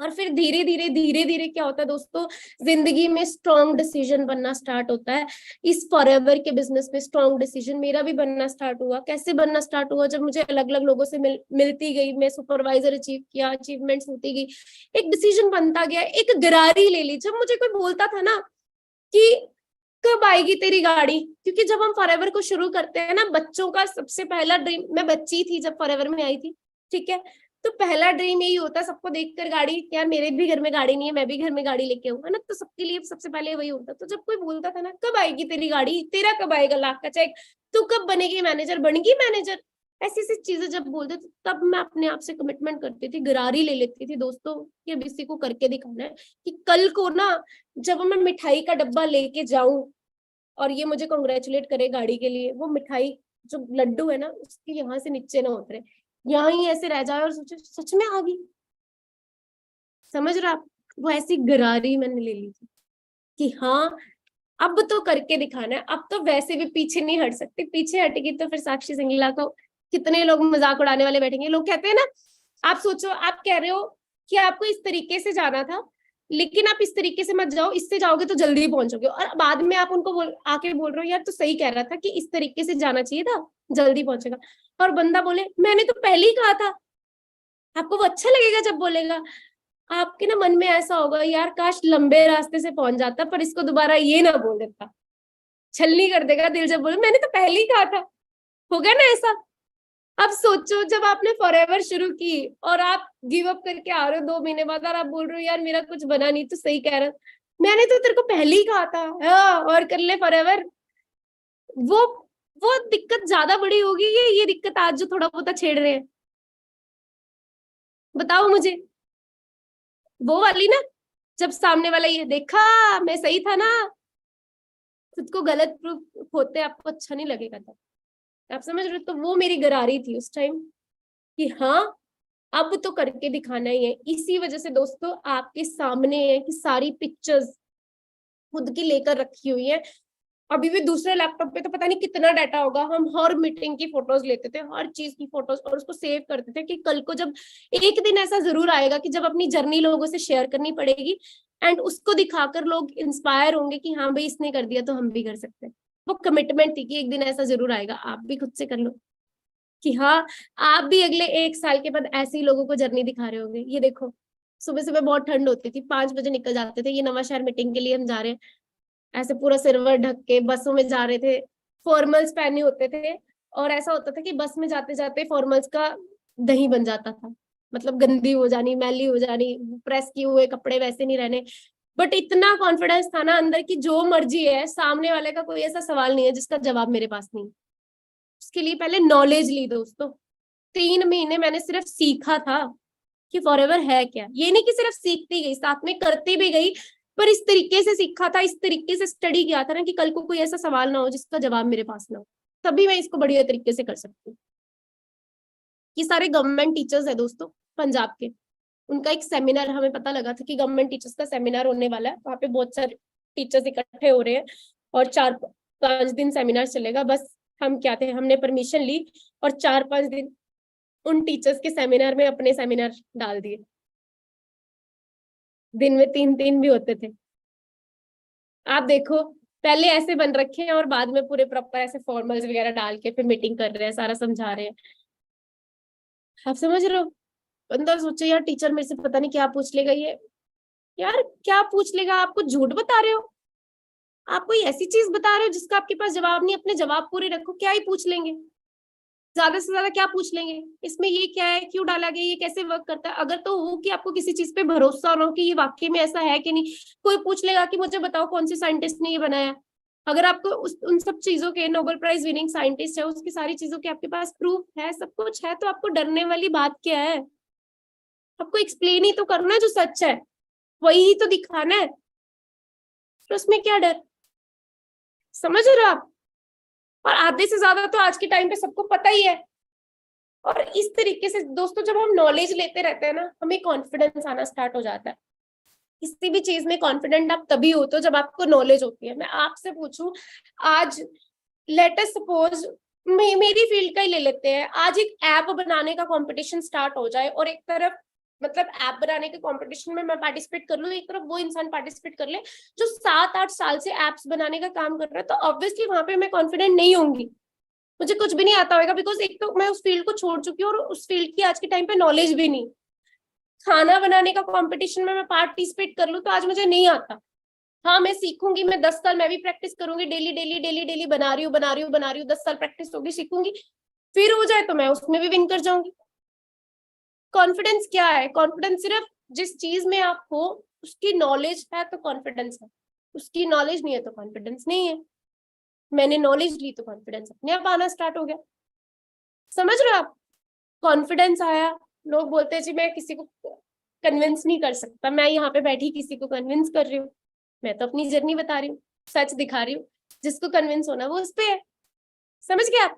और फिर धीरे धीरे क्या होता है दोस्तों, जिंदगी में स्ट्रॉन्ग डिसीजन बनना स्टार्ट होता है। इस फॉरएवर के बिजनेस में स्ट्रॉन्ग डिसीजन मेरा भी बनना स्टार्ट हुआ। कैसे बनना स्टार्ट हुआ? जब मुझे अलग अलग लोगों से मिलती गई, मैं सुपरवाइजर अचीव किया, अचीवमेंट्स होती गई, एक डिसीजन बनता गया, एक गरारी ले ली। जब मुझे कोई बोलता था ना कि कब आएगी तेरी गाड़ी, क्योंकि जब हम फॉरएवर को शुरू करते हैं ना, बच्चों का सबसे पहला ड्रीम, मैं बच्ची थी जब फॉरएवर में आई थी, ठीक है, तो पहला ड्रीम यही होता है सबको देखकर गाड़ी, यार मेरे भी घर में गाड़ी नहीं है, मैं भी घर में गाड़ी लेके आऊँ, है ना? तो सबके लिए सबसे पहले वही होता। तो जब कोई बोलता था ना कब आएगी तेरी गाड़ी, तेरा कब आएगा लाख का चेक, तू कब बनेगी मैनेजर, बनेगी मैनेजर, ऐसी ऐसी चीजें जब बोलते थे, तब मैं अपने आप से कमिटमेंट करती थी, गरारी ले लेती थी दोस्तों कि अब इसी को करके दिखाना है कि कल को ना जब मैं मिठाई का डब्बा लेके जाऊं और ये मुझे कॉन्ग्रेचुलेट करे गाड़ी के लिए, वो मिठाई जो लड्डू है ना उसके यहाँ से नीचे ना उतरे, यहाँ ही ऐसे रह जाए और सोचे सच में आ गई। समझ रहा आप? वो ऐसी गरारी मैंने ले ली थी कि हाँ अब तो करके दिखाना है, अब तो वैसे भी पीछे नहीं हट सकती, पीछे हटेगी तो फिर साक्षी सिंगला को कितने लोग मजाक उड़ाने वाले बैठेंगे। लोग कहते हैं ना, आप सोचो, आप कह रहे हो कि आपको इस तरीके से जाना था, लेकिन आप इस तरीके से मत जाओ, इससे जाओगे तो जल्दी पहुंचोगे, और बाद में आप उनको आके बोल रहे हो यार तो सही कह रहा था कि इस तरीके से जाना चाहिए था, जल्दी पहुंचेगा। और बंदा बोले मैंने तो पहले ही कहा था। आपको वो अच्छा लगेगा जब बोलेगा? आपके ना मन में ऐसा होगा यार काश लंबे रास्ते से पहुंच जाता, पर इसको दोबारा ये ना बोल देता, छलनी कर देगा दिल जब बोले मैंने तो पहले ही कहा था। हो गया ना ऐसा? अब सोचो जब आपने फॉरएवर शुरू की और आप गिव अप करके आ रहे हो 2 महीने बाद और आप बोल रहे हो यार मेरा कुछ बना नहीं, तो सही कह रहा, मैंने तो तेरे को पहले ही कहा था, हाँ, और कर ले फॉरएवर। वो वो दिक्कत ज्यादा बड़ी होगी ये दिक्कत आज जो थोड़ा बहुत छेड़ रहे हैं, बताओ मुझे? वो वाली ना, जब सामने वाला ये देखा मैं सही था ना, खुद को गलत प्रूफ होते आपको अच्छा नहीं लगेगा तब, आप समझ रहे हो? तो वो मेरी गरारी थी उस टाइम कि हाँ अब तो करके दिखाना ही है। इसी वजह से दोस्तों आपके सामने है कि सारी पिक्चर्स खुद की लेकर रखी हुई है। अभी भी दूसरे लैपटॉप पे तो पता नहीं कितना डाटा होगा, हम हर मीटिंग की फोटोज लेते थे, हर चीज की फोटोज, और उसको सेव करते थे कि कल को जब एक दिन ऐसा जरूर आएगा कि जब अपनी जर्नी लोगों से शेयर करनी पड़ेगी एंड उसको दिखाकर लोग इंस्पायर होंगे कि हाँ भाई इसने कर दिया तो हम भी कर सकते हैं। वो कमिटमेंट थी कि एक दिन ऐसा जरूर आएगा। आप भी खुद से कर लो कि हाँ आप भी अगले 1 साल के बाद ऐसे ही लोगों को जर्नी दिखा रहे होंगे। ये देखो सुबह सुबह बहुत ठंड होती थी, 5 बजे निकल जाते थे, ये नवा शहर मीटिंग के लिए हम जा रहे हैं, ऐसे पूरा सिरवर ढक के बसों में जा रहे थे, फॉर्मल्स पहने होते थे, और ऐसा होता था कि बस में जाते जाते फॉर्मल्स का दही बन जाता था, मतलब गंदी हो जानी, मैली हो जानी, प्रेस किए हुए कपड़े वैसे नहीं रहने, बट इतना कॉन्फिडेंस था ना अंदर की जो मर्जी है, सामने वाले का कोई ऐसा सवाल नहीं है जिसका जवाब मेरे पास नहीं। उसके लिए पहले नॉलेज ली दोस्तों। 3 महीने मैंने सिर्फ सीखा था कि फॉरएवर है क्या। ये नहीं कि सिर्फ सीखती गई, साथ में करती भी गई, पर इस तरीके से सीखा था, इस तरीके से स्टडी किया था ना कि कल को कोई ऐसा सवाल ना हो जिसका जवाब मेरे पास ना हो, तभी मैं इसको बढ़िया तरीके से कर सकती हूँ। ये सारे गवर्नमेंट टीचर्स है दोस्तों पंजाब के। उनका एक सेमिनार हमें पता लगा था कि गवर्नमेंट टीचर्स का सेमिनार होने वाला है, वहां पे बहुत सारे टीचर्स इकट्ठे हो रहे हैं और 4-5 दिन सेमिनार चलेगा। बस हम क्या थे, हमने परमिशन ली और 4-5 दिन उन टीचर्स के सेमिनार में अपने सेमिनार डाल दिए। दिन में 3-3 भी होते थे। आप देखो, पहले ऐसे बन रखे हैं और बाद में पूरे प्रॉपर ऐसे फॉर्मल्स वगैरह डाल के फिर मीटिंग कर रहे हैं, सारा समझा रहे हैं। आप समझ रहे हो? बंदा सोचे यार टीचर मेरे से पता नहीं क्या पूछ लेगा ये। यार क्या पूछ लेगा? आपको झूठ बता रहे हो, आप कोई ऐसी चीज बता रहे हो जिसका आपके पास जवाब नहीं। अपने जवाब पूरे रखो, क्या ही पूछ लेंगे, ज्यादा से ज्यादा क्या पूछ लेंगे, इसमें ये क्या है, क्यों डाला गया, ये कैसे वर्क करता है। अगर तो हो कि आपको किसी चीज पे भरोसा ना हो कि ये वाकई में ऐसा है कि नहीं। कोई पूछ लेगा कि मुझे बताओ कौन सी साइंटिस्ट ने ये बनाया। अगर आपको उन सब चीजों के, नोबेल प्राइज विनिंग साइंटिस्ट है, उसकी सारी चीजों के आपके पास प्रूफ है, सब कुछ है, तो आपको डरने वाली बात क्या है? आपको एक्सप्लेन ही तो करना है जो सच है, वही तो दिखाना है, तो उसमें क्या डर? समझ रहे हो आप? और आधे से ज्यादा तो आज के टाइम पे सबको पता ही है। और इस तरीके से दोस्तों जब हम नॉलेज लेते रहते हैं ना, हमें कॉन्फिडेंस आना स्टार्ट हो जाता है। किसी भी चीज में कॉन्फिडेंट आप तभी होते हो जब आपको नॉलेज होती है। मैं आपसे पूछूं, आज लेट अस सपोज मेरी फील्ड का ही ले लेते हैं, आज एक ऐप बनाने का कंपटीशन स्टार्ट हो जाए और एक तरफ मतलब ऐप बनाने के कंपटीशन में मैं पार्टिसिपेट कर लूं, एक तरफ वो इंसान पार्टिसिपेट कर ले जो 7-8 साल से एप्स बनाने का काम कर रहा है, तो ऑब्वियसली वहां पे मैं कॉन्फिडेंट नहीं होंगी, मुझे कुछ भी नहीं आता होगा। बिकॉज एक तो मैं उस फील्ड को छोड़ चुकी हूँ और उस फील्ड की आज के टाइम पे नॉलेज भी नहीं। खाना बनाने का कंपटीशन में मैं पार्टिसिपेट कर लूं तो आज मुझे नहीं आता। हाँ मैं सीखूंगी, मैं 10 साल मैं भी प्रैक्टिस करूंगी, डेली डेली डेली डेली बना रही हूँ 10 साल प्रैक्टिस होगी, सीखूंगी, फिर हो जाए तो मैं उसमें भी विन कर जाऊंगी। कॉन्फिडेंस क्या है? कॉन्फिडेंस सिर्फ जिस चीज में आप हो उसकी नॉलेज है तो कॉन्फिडेंस है, उसकी नॉलेज नहीं है तो कॉन्फिडेंस नहीं है। मैंने नॉलेज ली तो कॉन्फिडेंस अपने आप आना स्टार्ट हो गया। समझ रहे हो आप? कॉन्फिडेंस आया, लोग बोलते हैं जी मैं किसी को कन्विंस नहीं कर सकता, मैं यहाँ पे बैठी किसी को कन्विंस कर रही हूँ, मैं तो अपनी जर्नी बता रही हूँ, सच दिखा रही हूँ, जिसको कन्विंस होना वो उस पे है। समझ गए आप?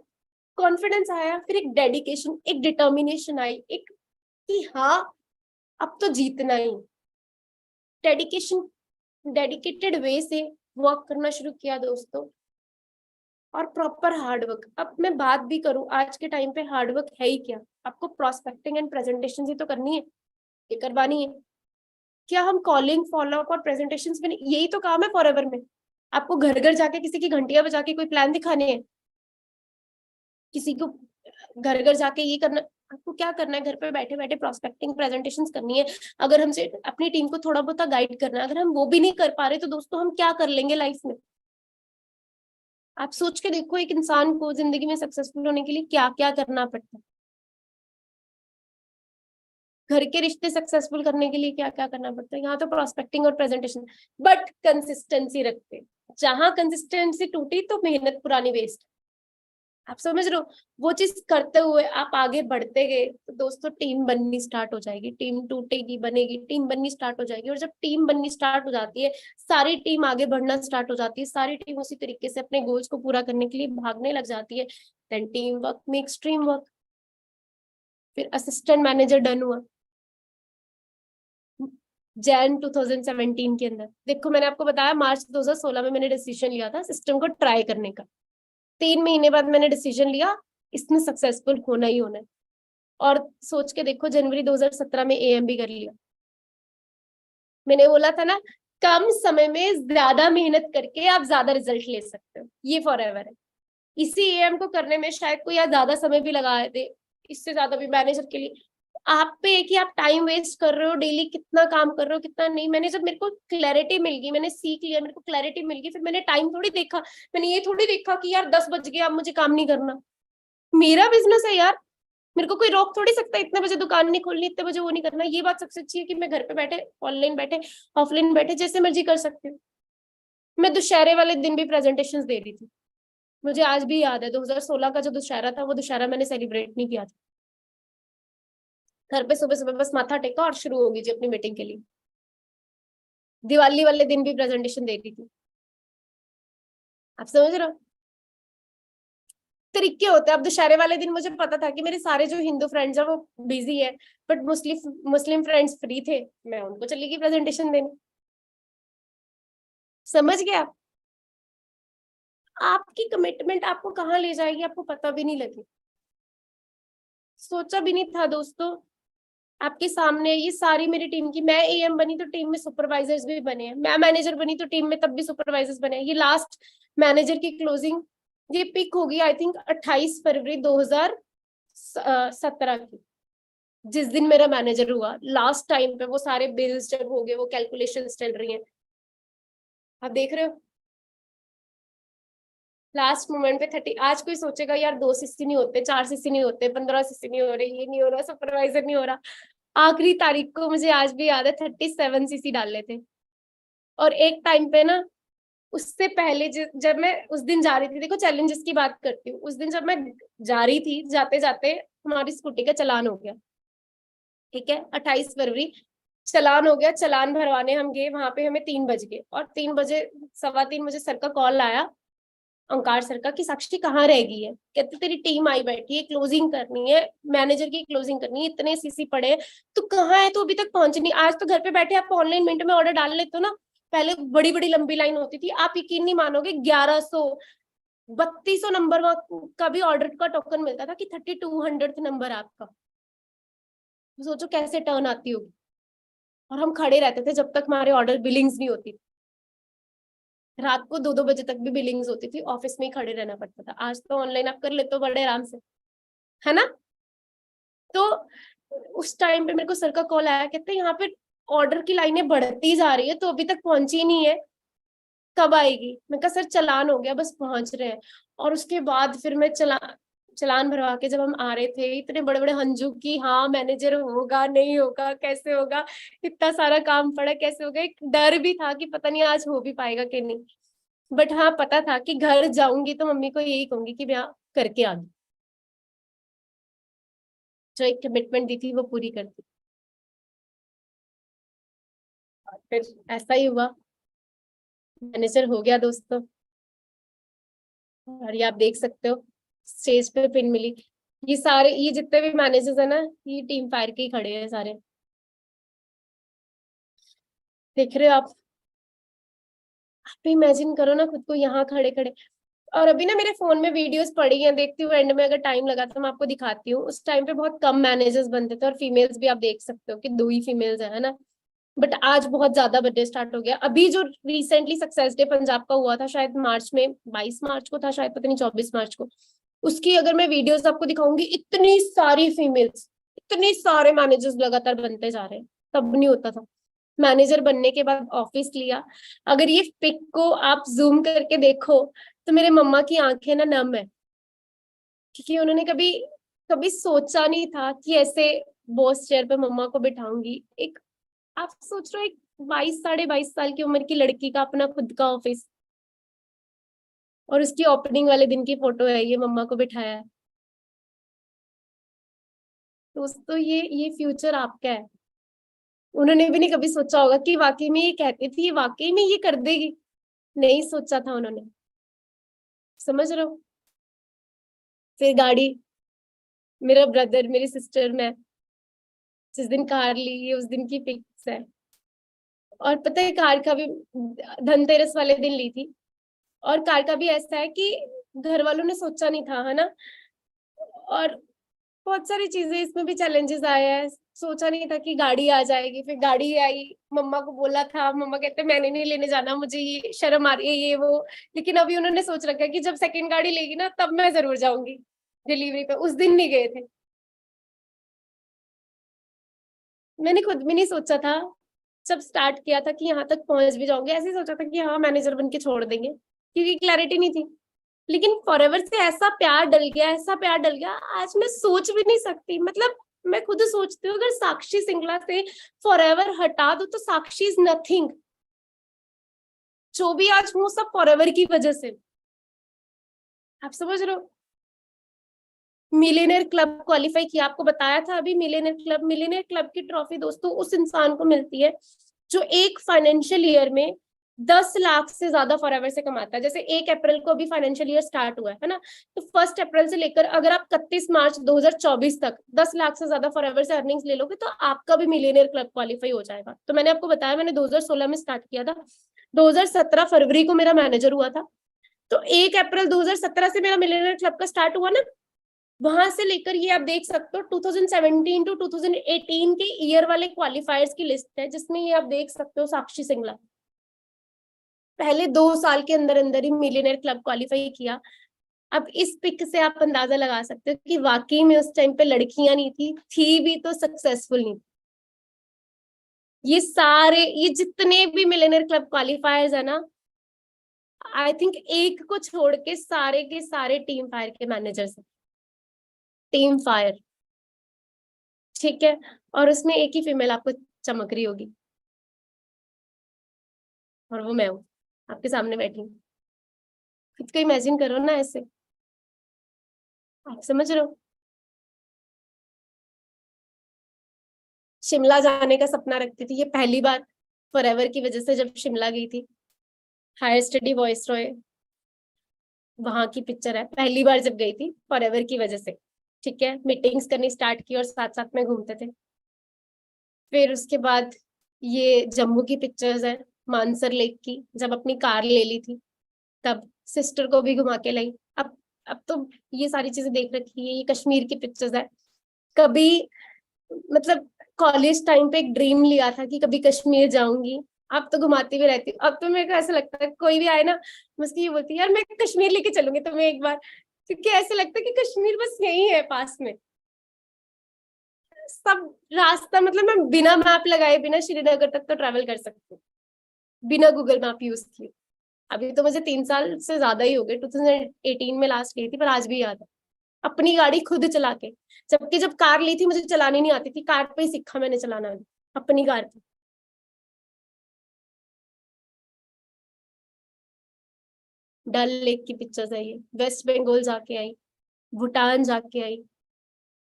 कॉन्फिडेंस आया, फिर एक डेडिकेशन, एक डिटर्मिनेशन आई, एक कि हाँ अब तो जीतना ही। डेडिकेशन, डेडिकेटेड वे से वर्क करना शुरू किया दोस्तों, और प्रॉपर हार्डवर्क। अब मैं बात भी करूं, आज के टाइम पे हार्डवर्क है ही क्या? आपको प्रोस्पेक्टिंग एंड प्रेजेंटेशन ही तो करनी है, ये करवानी है। क्या हम कॉलिंग, फॉलो अप और प्रेजेंटेशन में, यही तो काम है फॉरएवर में? आपको घर घर जाके किसी की घंटियां बजा के कोई प्लान दिखाने हैं, किसी को घर घर जाके ये करना? आपको क्या करना है? घर पे बैठे बैठे प्रोस्पेक्टिंग प्रेजेंटेशंस करनी है। अगर हमसे अपनी टीम को थोड़ा बहुत गाइड करना है, अगर हम वो भी नहीं कर पा रहे तो दोस्तों हम क्या कर लेंगे लाइफ में? आप सोच के देखो, एक इंसान को जिंदगी में सक्सेसफुल होने के लिए क्या क्या करना पड़ता है। घर के रिश्ते सक्सेसफुल करने के लिए क्या क्या करना पड़ता है। यहाँ तो प्रोस्पेक्टिंग और प्रेजेंटेशन, बट कंसिस्टेंसी रखते। जहां कंसिस्टेंसी टूटी तो मेहनत पुरानी वेस्ट। आप समझ रहे हो? वो चीज करते हुए आप आगे बढ़ते गए तो दोस्तों टीम बननी स्टार्ट हो जाएगी, टीम टूटेगी, बनेगी, टीम बननी स्टार्ट हो जाएगी। और जब टीम बननी स्टार्ट हो जाती है, सारी टीम आगे बढ़ना स्टार्ट हो जाती है, सारी टीम उसी तरीके से अपने गोल्स को पूरा करने के लिए भागने लग जाती है, then team work makes team work. फिर असिस्टेंट मैनेजर डन हुआ जैन 2017 के अंदर। देखो मैंने आपको बताया मार्च 2016 में मैंने डिसीजन लिया था सिस्टम को ट्राई करने का। 3 महीने बाद मैंने डिसीजन लिया इसमें सक्सेसफुल होना ही होना है, और सोच के देखो जनवरी 2017 में एएमबी कर लिया। मैंने बोला था ना, कम समय में ज्यादा मेहनत करके आप ज्यादा रिजल्ट ले सकते हो, ये फॉरएवर है। इसी एएम को करने में शायद कोई ज्यादा समय भी लगा दे, इससे ज्यादा भी मैनेजर के लिए। आप पे है कि आप टाइम वेस्ट कर रहे हो, डेली कितना काम कर रहे हो कितना नहीं। मैंने जब मेरे को क्लैरिटी मिल गई, मैंने सीख लिया, मेरे को क्लैरिटी मिल गई, फिर मैंने टाइम थोड़ी देखा, मैंने ये थोड़ी देखा कि यार 10 बज गए अब मुझे काम नहीं करना। मेरा बिजनेस है यार, मेरे को कोई रोक थोड़ी सकता है, इतने बजे दुकान नहीं खोलनी, इतने बजे वो नहीं करना। ये बात सबसे अच्छी है कि मैं घर पे बैठे, ऑनलाइन बैठे, ऑफलाइन बैठे, जैसे मर्जी कर सकती हूँ। मैं दुशहरे वाले दिन भी प्रेजेंटेशंस दे रही थी। मुझे आज भी याद है 2016 का जो दुशहरा था, वो दुशहरा मैंने सेलिब्रेट नहीं किया था। घर पे सुबह सुबह बस माथा टेका और शुरू होगी जी अपनी मीटिंग के लिए। दिवाली वाले दिन भी प्रेजेंटेशन दे रही थी। आप समझ रहे हो, तरीके होते हैं। अब दशहरे वाले दिन मुझे पता था कि मेरे सारे जो हिंदू फ्रेंड्स है वो बिजी है, बट मुस्लिम फ्रेंड्स फ्री थे, मैं उनको चली गई प्रेजेंटेशन देने। समझ गए आप? आपकी कमिटमेंट आपको कहाँ ले जाएगी आपको पता भी नहीं लगे। सोचा भी नहीं था दोस्तों। आपके सामने ये सारी मेरी टीम की, मैं एएम बनी तो टीम में सुपरवाइजर्स भी बने हैं, मैं मैनेजर बनी तो टीम में तब भी सुपरवाइजर्स बने हैं। ये लास्ट मैनेजर की क्लोजिंग ये पिक होगी आई थिंक 28 फरवरी 2017 की, जिस दिन मेरा मैनेजर हुआ लास्ट टाइम पे। वो सारे बिल्स जब हो गए, वो कैलकुलेशंस चल रही हैं, आप देख रहे हो लास्ट मोमेंट पे 30। आज कोई सोचेगा यार 2 सीसी नहीं होते, 4 सीसी नहीं होते, 15 सीसी नहीं हो रही, ये नहीं हो रहा, सुपरवाइजर नहीं हो रहा। आखिरी तारीख को मुझे आज भी याद है 37 सीसी डाले थे। और एक टाइम पे ना, उससे पहले जब मैं उस दिन जा रही थी, देखो चैलेंजेस की बात करती हूँ, उस दिन जब मैं जा रही थी, जाते जाते हमारी स्कूटी का चालान हो गया। ठीक है, 28 फरवरी चालान हो गया। चालान भरवाने हम गए, वहां पे हमें 3 बज गए, और 3 बजे 3:15 मुझे सर का कॉल आया, ओंकार सर का, कि साक्षी कहाँ रह गई है। कहते तेरी टीम आई बैठी है, क्लोजिंग करनी है, मैनेजर की क्लोजिंग करनी है, इतने सीसी पड़े हैं, तू कहाँ है, तू अभी तक पहुंची नहीं। आज तो घर पे बैठे आप ऑनलाइन मिनट में ऑर्डर डाल लेते हो ना, पहले बड़ी बड़ी लंबी लाइन होती थी। आप यकीन नहीं मानोगे, 1100 3200 नंबर का भी ऑर्डर का टोकन मिलता था कि 3200 नंबर आपका। सोचो कैसे टर्न आती होगी। और हम खड़े रहते थे जब तक हमारे ऑर्डर बिलिंग्स नहीं होती। रात को 2-2 बजे तक भी बिलिंग्स होती थी, ऑफिस में ही खड़े रहना पड़ता था। आज तो ऑनलाइन आप कर लेते हो बड़े आराम से, है ना। तो उस टाइम पे मेरे को सर का कॉल आया, कहते यहाँ पे ऑर्डर की लाइनें बढ़ती जा रही है, तो अभी तक पहुंची नहीं है, कब आएगी। मैं कहा सर चालान हो गया, बस पहुंच रहे हैं। और उसके बाद फिर मैं चालान भरवा के जब हम आ रहे थे, इतने बड़े बड़े हंजू की, हाँ मैनेजर होगा नहीं होगा, कैसे होगा, इतना सारा काम पड़ा, कैसे होगा। एक डर भी था कि पता नहीं आज हो भी पाएगा कि नहीं, बट हाँ पता था कि घर जाऊंगी तो मम्मी को यही कहूंगी कि मैं करके आ गई, जो एक कमिटमेंट दी थी वो पूरी कर दी। फिर ऐसा ही हुआ, मैनेजर हो गया दोस्तों। और ये आप देख सकते हो स्टेज पे पिन मिली। ये सारे, ये जितने भी मैनेजर्स है ना, ये टीम फायर के ही खड़े हैं सारे, देख रहे हो आप। आप इमेजिन करो ना खुद को यहाँ खड़े खड़े। और अभी ना मेरे फोन में वीडियोस पड़ी हैं, देखती हूँ एंड में अगर टाइम लगा तो मैं आपको दिखाती हूँ। उस टाइम पे बहुत कम मैनेजर्स बनते थे, और फीमेल्स भी आप देख सकते हो कि 2 ही फीमेल्स है ना। बट आज बहुत ज्यादा बर्थडे स्टार्ट हो गया। अभी जो रिसेंटली सक्सेस डे पंजाब का हुआ था, शायद मार्च में, 22 मार्च को था शायद, पता नहीं 24 मार्च को, उसकी अगर मैं वीडियोस आपको दिखाऊंगी, इतनी सारी फीमेल्स, इतने सारे मैनेजर्स लगातार बनते जा रहे हैं। तब नहीं होता था। मैनेजर बनने के बाद ऑफिस लिया। अगर ये पिक को आप जूम करके देखो तो मेरे मम्मा की आंखें ना नम है, क्योंकि उन्होंने कभी कभी सोचा नहीं था कि ऐसे बॉस चेयर पे मम्मा को बिठाऊंगी। एक, आप सोच रहे हो, एक 22-22.5 साल की उम्र की लड़की का अपना खुद का ऑफिस, और उसकी ओपनिंग वाले दिन की फोटो है, ये मम्मा को बिठाया है। दोस्तों ये फ्यूचर आपका है। उन्होंने भी नहीं कभी सोचा होगा कि वाकई में ये कहती थी, ये वाकई में ये कर देगी, नहीं सोचा था उन्होंने। समझ रहे हो। फिर गाड़ी, मेरा ब्रदर, मेरी सिस्टर, मैं जिस दिन कार ली, ये उस दिन की पिक्स है। और पता है कार का भी धनतेरस वाले दिन ली थी। और कार का भी ऐसा है कि घर वालों ने सोचा नहीं था, है ना। और बहुत सारी चीजें इसमें भी चैलेंजेस आए हैं। सोचा नहीं था कि गाड़ी आ जाएगी, फिर गाड़ी आई। मम्मा को बोला था, मम्मा कहते मैंने नहीं लेने जाना, मुझे ये शर्म आ रही है, ये वो। लेकिन अभी उन्होंने सोच रखा है कि जब सेकंड गाड़ी लेगी ना, तब मैं जरूर जाऊंगी डिलीवरी पे। उस दिन नहीं गए थे। मैंने खुद भी नहीं सोचा था जब स्टार्ट किया था कि यहाँ तक पहुंच भी जाऊंगे। ऐसे ही सोचा था कि हाँ मैनेजर बन के छोड़ देंगे, क्योंकि क्लैरिटी नहीं थी। लेकिन फॉरएवर से ऐसा प्यार डल गया, ऐसा प्यार डल गया, आज मैं सोच भी नहीं सकती। मतलब मैं खुद सोचती हूँ अगर साक्षी सिंगला से फॉरएवर हटा दो तो साक्षी इज नथिंग। जो भी आज हूँ सब फॉरएवर की वजह से। आप समझ रहे हो? मिलियनेयर क्लब क्वालिफाई किया, आपको बताया था अभी। मिलियनेयर क्लब की ट्रॉफी दोस्तों उस इंसान को मिलती है जो एक फाइनेंशियल ईयर में 10 लाख से ज्यादा फॉरएवर से कमाता है। जैसे 1 अप्रैल को अभी फाइनेंशियल ईयर स्टार्ट हुआ है ना, तो 1 अप्रैल से लेकर अगर आप 31 मार्च 2024 तक 10 लाख से ज्यादा फॉरएवर से अर्निंग्स ले लोगे तो आपका भी मिलियनेयर क्लब क्वालिफाई हो जाएगा। तो मैंने आपको बताया मैंने 2016 में स्टार्ट किया था, 2017 फरवरी को मेरा मैनेजर हुआ था, तो 1 अप्रैल 2017 से मेरा मिलियनेयर क्लब का स्टार्ट हुआ ना। वहां से लेकर ये आप देख सकते हो 2017 टू 2018 के ईयर वाले क्वालिफायर्स की लिस्ट है, जिसमें ये आप देख सकते हो साक्षी सिंगला पहले 2 साल के अंदर अंदर ही मिलियनेयर क्लब क्वालिफाई किया। अब इस पिक से आप अंदाजा लगा सकते हो कि वाकई में उस टाइम पे लड़कियां नहीं थी भी तो सक्सेसफुल नहीं थी। ये जितने भी मिलियनेयर क्लब क्वालिफायर्स है ना, आई थिंक एक को छोड़ के सारे टीम फायर के मैनेजर्स हैं। टीम फायर, ठीक है। और उसमें एक ही फीमेल आपको चमक रही होगी, और वो मैं हूँ, आपके सामने बैठी हूँ। खुद को इमेजिन करो ना ऐसे, आप समझ रहे हो? शिमला जाने का सपना रखती थी, ये पहली बार फॉरएवर की वजह से जब शिमला गई थी, हायर स्टडी वॉइसरॉय वहां की पिक्चर है, पहली बार जब गई थी फॉरएवर की वजह से, ठीक है। मीटिंग्स करनी स्टार्ट की और साथ साथ में घूमते थे। फिर उसके बाद ये जम्मू की पिक्चर्स है, मानसर लेक की, जब अपनी कार ले ली थी तब सिस्टर को भी घुमा के लाई। अब तो ये सारी चीजें देख रखी है। ये कश्मीर की पिक्चर्स है। कभी मतलब कॉलेज टाइम पे एक ड्रीम लिया था कि कभी कश्मीर जाऊंगी, अब तो घुमाती भी रहती हूँ। अब तो मेरे को ऐसा लगता है कोई भी आए ना मुझसे ये बोलती है यार मैं कश्मीर लेके चलूंगी तुम्हें एक बार, क्योंकि ऐसा लगता है कि कश्मीर बस यही है पास में। सब रास्ता मतलब मैं बिना मैप लगाए बिना श्रीनगर तक तो ट्रैवल कर सकती हूँ, बिना गूगल मैप यूज किए। अभी तो मुझे 3 साल से ज्यादा ही हो गए, 2018 में लास्ट गई थी, पर आज भी याद है अपनी गाड़ी खुद चला के। जबकि जब कार ली थी मुझे चलानी नहीं आती थी, कार पे ही सीखा मैंने चलाना भी, अपनी कार पे। डल लेक की पिक्चर्स है ये, वेस्ट बंगाल जाके आई, भूटान जाके आई,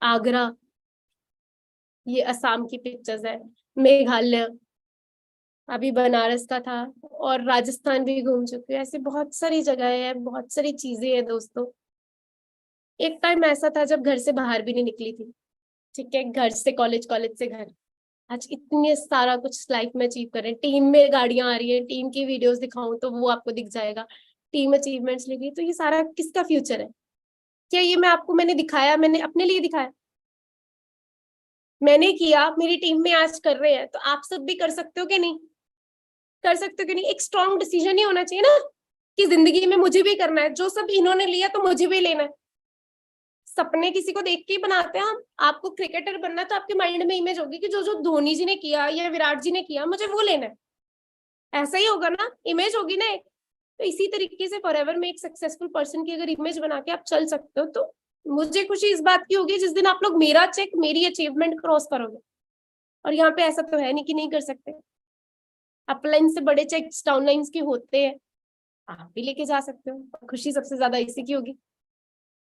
आगरा, ये असम की पिक्चर्स है, मेघालय, अभी बनारस का था, और राजस्थान भी घूम चुकी हूँ। ऐसे बहुत सारी जगह है, बहुत सारी चीजें हैं दोस्तों। एक टाइम ऐसा था जब घर से बाहर भी नहीं निकली थी, ठीक है। घर से कॉलेज, कॉलेज से घर। आज इतने सारा कुछ लाइफ में अचीव कर रहे हैं। टीम में गाड़ियां आ रही है, टीम की वीडियोस दिखाऊं तो वो आपको दिख जाएगा, टीम अचीवमेंट्स लिखी। तो ये सारा किसका फ्यूचर है? क्या ये मैंने दिखाया, मैंने अपने लिए दिखाया? मैंने किया, मेरी टीम में आज कर रहे हैं, तो आप सब भी कर सकते हो कि नहीं? कर सकते हो कि नहीं? एक स्ट्रॉन्ग डिसीजन ही होना चाहिए ना कि जिंदगी में मुझे भी करना है, जो सब इन्होंने लिया तो मुझे भी लेना है। सपने किसी को देख के ही बनाते हैं हम। आपको क्रिकेटर बनना है तो आपके माइंड में इमेज होगी कि जो जो धोनी जी ने किया या विराट जी ने किया मुझे वो लेना है। ऐसा ही होगा ना, इमेज होगी ना एक। तो इसी तरीके से फॉरएवर में एक सक्सेसफुल पर्सन की अगर इमेज बना के आप चल सकते हो तो मुझे खुशी इस बात की होगी जिस दिन आप लोग मेरा चेक, मेरी अचीवमेंट क्रॉस करोगे। और यहाँ पे ऐसा तो है नहीं कि नहीं कर सकते। अपलाइन से बड़े चेक्स डाउनलाइंस के होते हैं, आप भी लेके जा सकते हो। खुशी सबसे ज्यादा इसी की होगी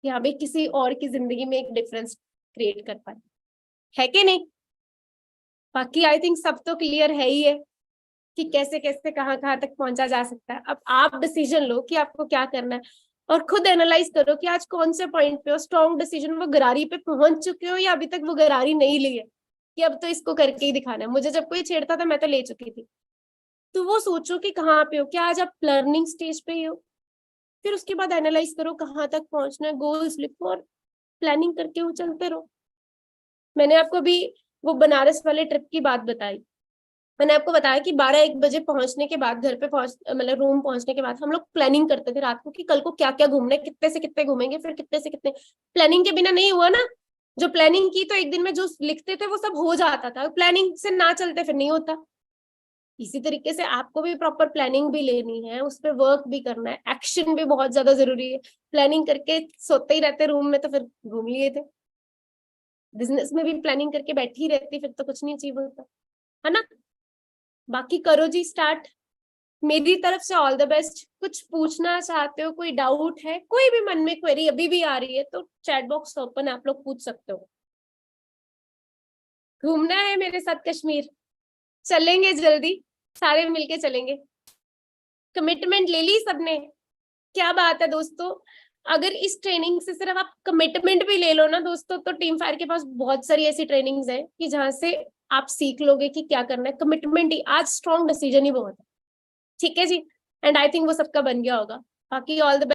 कि हाँ भाई किसी और की जिंदगी में एक डिफरेंस क्रिएट कर पाए, है कि नहीं? बाकी आई थिंक सब तो क्लियर है ही है कि कैसे कैसे कहाँ कहाँ तक पहुंचा जा सकता है। अब आप डिसीजन लो कि आपको क्या करना है, और खुद एनालाइज करो कि आज कौन से पॉइंट पे हो स्ट्रॉन्ग डिसीजन, वो गरारी पे पहुंच चुके हो या अभी तक वो गरारी नहीं ली है कि अब तो इसको करके ही दिखाना है। मुझे जब कोई छेड़ता था मैं तो ले चुकी थी। तो वो सोचो कि कहाँ पे हो, क्या आज आप लर्निंग स्टेज पे ही हो? फिर उसके बाद एनालाइज करो कहाँ तक पहुंचना है, गोल्स लिखो और प्लानिंग करके वो चलते रहो। मैंने आपको अभी वो बनारस वाले ट्रिप की बात बताई। मैंने आपको बताया कि 12-1 बजे पहुंचने के बाद, घर पे पहुंच मतलब रूम पहुंचने के बाद हम लोग प्लानिंग करते थे रात को कि कल को क्या क्या घूमना है, कितने से कितने घूमेंगे, फिर कितने से कितने। प्लानिंग के बिना नहीं हुआ ना। जो प्लानिंग की तो एक दिन में जो लिखते थे वो सब हो जाता था, प्लानिंग से ना चलते फिर नहीं होता। इसी तरीके से आपको भी प्रॉपर प्लानिंग भी लेनी है, उस पर वर्क भी करना है, एक्शन भी बहुत ज्यादा जरूरी है। प्लानिंग करके सोते ही रहते रूम में तो फिर घूम लिए थे। बिजनेस में भी प्लानिंग करके बैठी ही रहती फिर तो कुछ नहीं अचीव होता, है ना। बाकी करो जी स्टार्ट। मेरी तरफ से ऑल द बेस्ट। कुछ पूछना चाहते हो, कोई डाउट है, कोई भी मन में क्वेरी अभी भी आ रही है तो चैट बॉक्स ओपन है, आप लोग पूछ सकते हो। घूमना है मेरे साथ कश्मीर, चलेंगे जल्दी, सारे मिलके चलेंगे। कमिटमेंट ले ली सबने, क्या बात है दोस्तों। अगर इस ट्रेनिंग से सिर्फ आप कमिटमेंट भी ले लो ना दोस्तों, तो टीम फायर के पास बहुत सारी ऐसी ट्रेनिंग्स है कि जहां से आप सीख लोगे कि क्या करना है। कमिटमेंट ही आज स्ट्रॉन्ग डिसीजन ही बहुत है। ठीक है जी, एंड आई थिंक वो सबका बन गया होगा। बाकी ऑल द